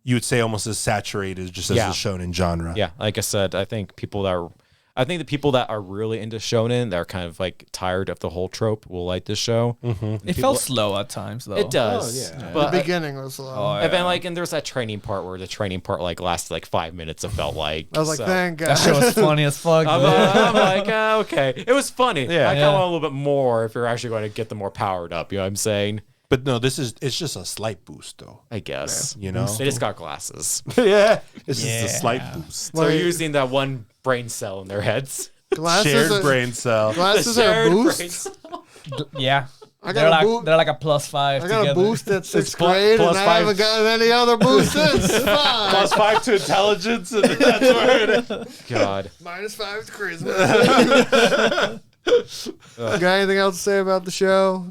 you would say almost as saturated just as the shonen genre. Yeah, like I said, I think the people that are really into shonen, they're kind of like tired of the whole trope, will like this show. Mm-hmm. It felt slow at times, though. It does. But the beginning was slow. And then and there's that training part where the training part like lasted like 5 minutes. It felt like I was like, thank God. That show was funny as fuck. I'm like, okay, it was funny. Yeah, I kind of want a little bit more if you're actually going to get them more powered up. You know what I'm saying? But no, it's just a slight boost, though. I guess. You know? They just got glasses. It's just a slight boost. So they're using that one brain cell in their heads. Shared brain cell. Glasses are a boost? Yeah. They're like a +5 I got together. a boost at 6th grade, and I haven't gotten any other boost since. +5 to intelligence, and that's where it is. God. -5 to charisma. Got anything else to say about the show?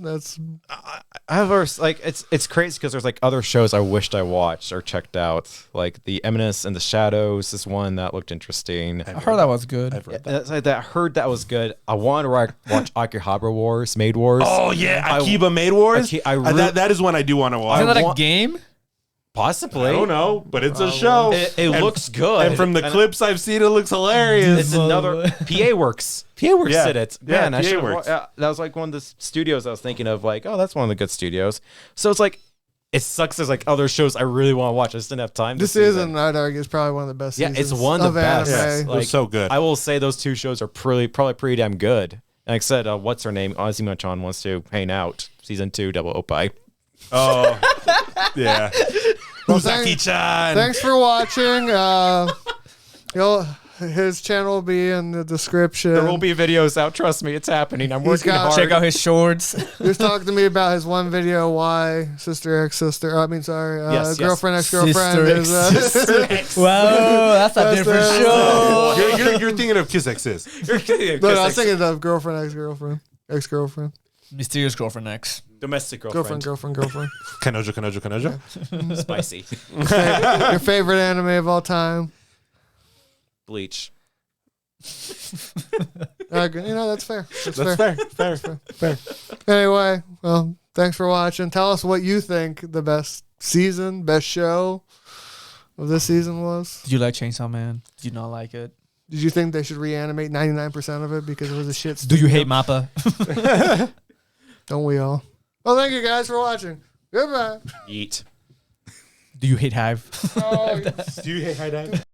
I have it's crazy because there's like other shows I wished I watched or checked out, like The Eminence and the Shadows. This one that looked interesting. I heard that was good. I heard that was good. I wanted to watch Akihabara Wars, Maid Wars. Oh yeah, Akiba Maid Wars. That is one I do want to watch. Isn't that a game? Possibly. I don't know, but it's a show. It looks good. And from the clips I've seen, it looks hilarious. It's another PA Works. PA Works did it. Man, PA Works. That was like one of the studios I was thinking of. Like, oh, that's one of the good studios. So it's like, it sucks. There's like other shows I really want to watch. I just didn't have time. This season, I'd argue, is probably one of the best. Yeah, it's one of the best. Anime. Like, so good. I will say those 2 shows are probably pretty damn good. And like I said, what's her name? Azuma-chan wants to hang out. Season 2, Double Oppai. Oh, yeah. Uzaki-chan. Thanks for watching. His channel will be in the description. There will be videos out. Trust me, it's happening. I'm working hard. Check out his shorts. He was talking to me about his one video, why sister ex-sister. Girlfriend ex-girlfriend is. Wow, that's a different show. You're thinking of Kiss Exes. No, I was thinking of girlfriend ex-girlfriend. Ex-girlfriend. Mysterious girlfriend ex. Domestic girlfriend. Girlfriend. Kanojo. Spicy. Your favorite anime of all time? Bleach. That's fair. That's fair. Anyway, well, thanks for watching. Tell us what you think the best season, best show of this season was. Did you like Chainsaw Man? Did you not like it? Did you think they should reanimate 99% of it because it was a shit? Do you hate Mappa? Don't we all? Well, thank you guys for watching. Goodbye. Eat. Do you hate Hive? Oh, Do you hate High Dive?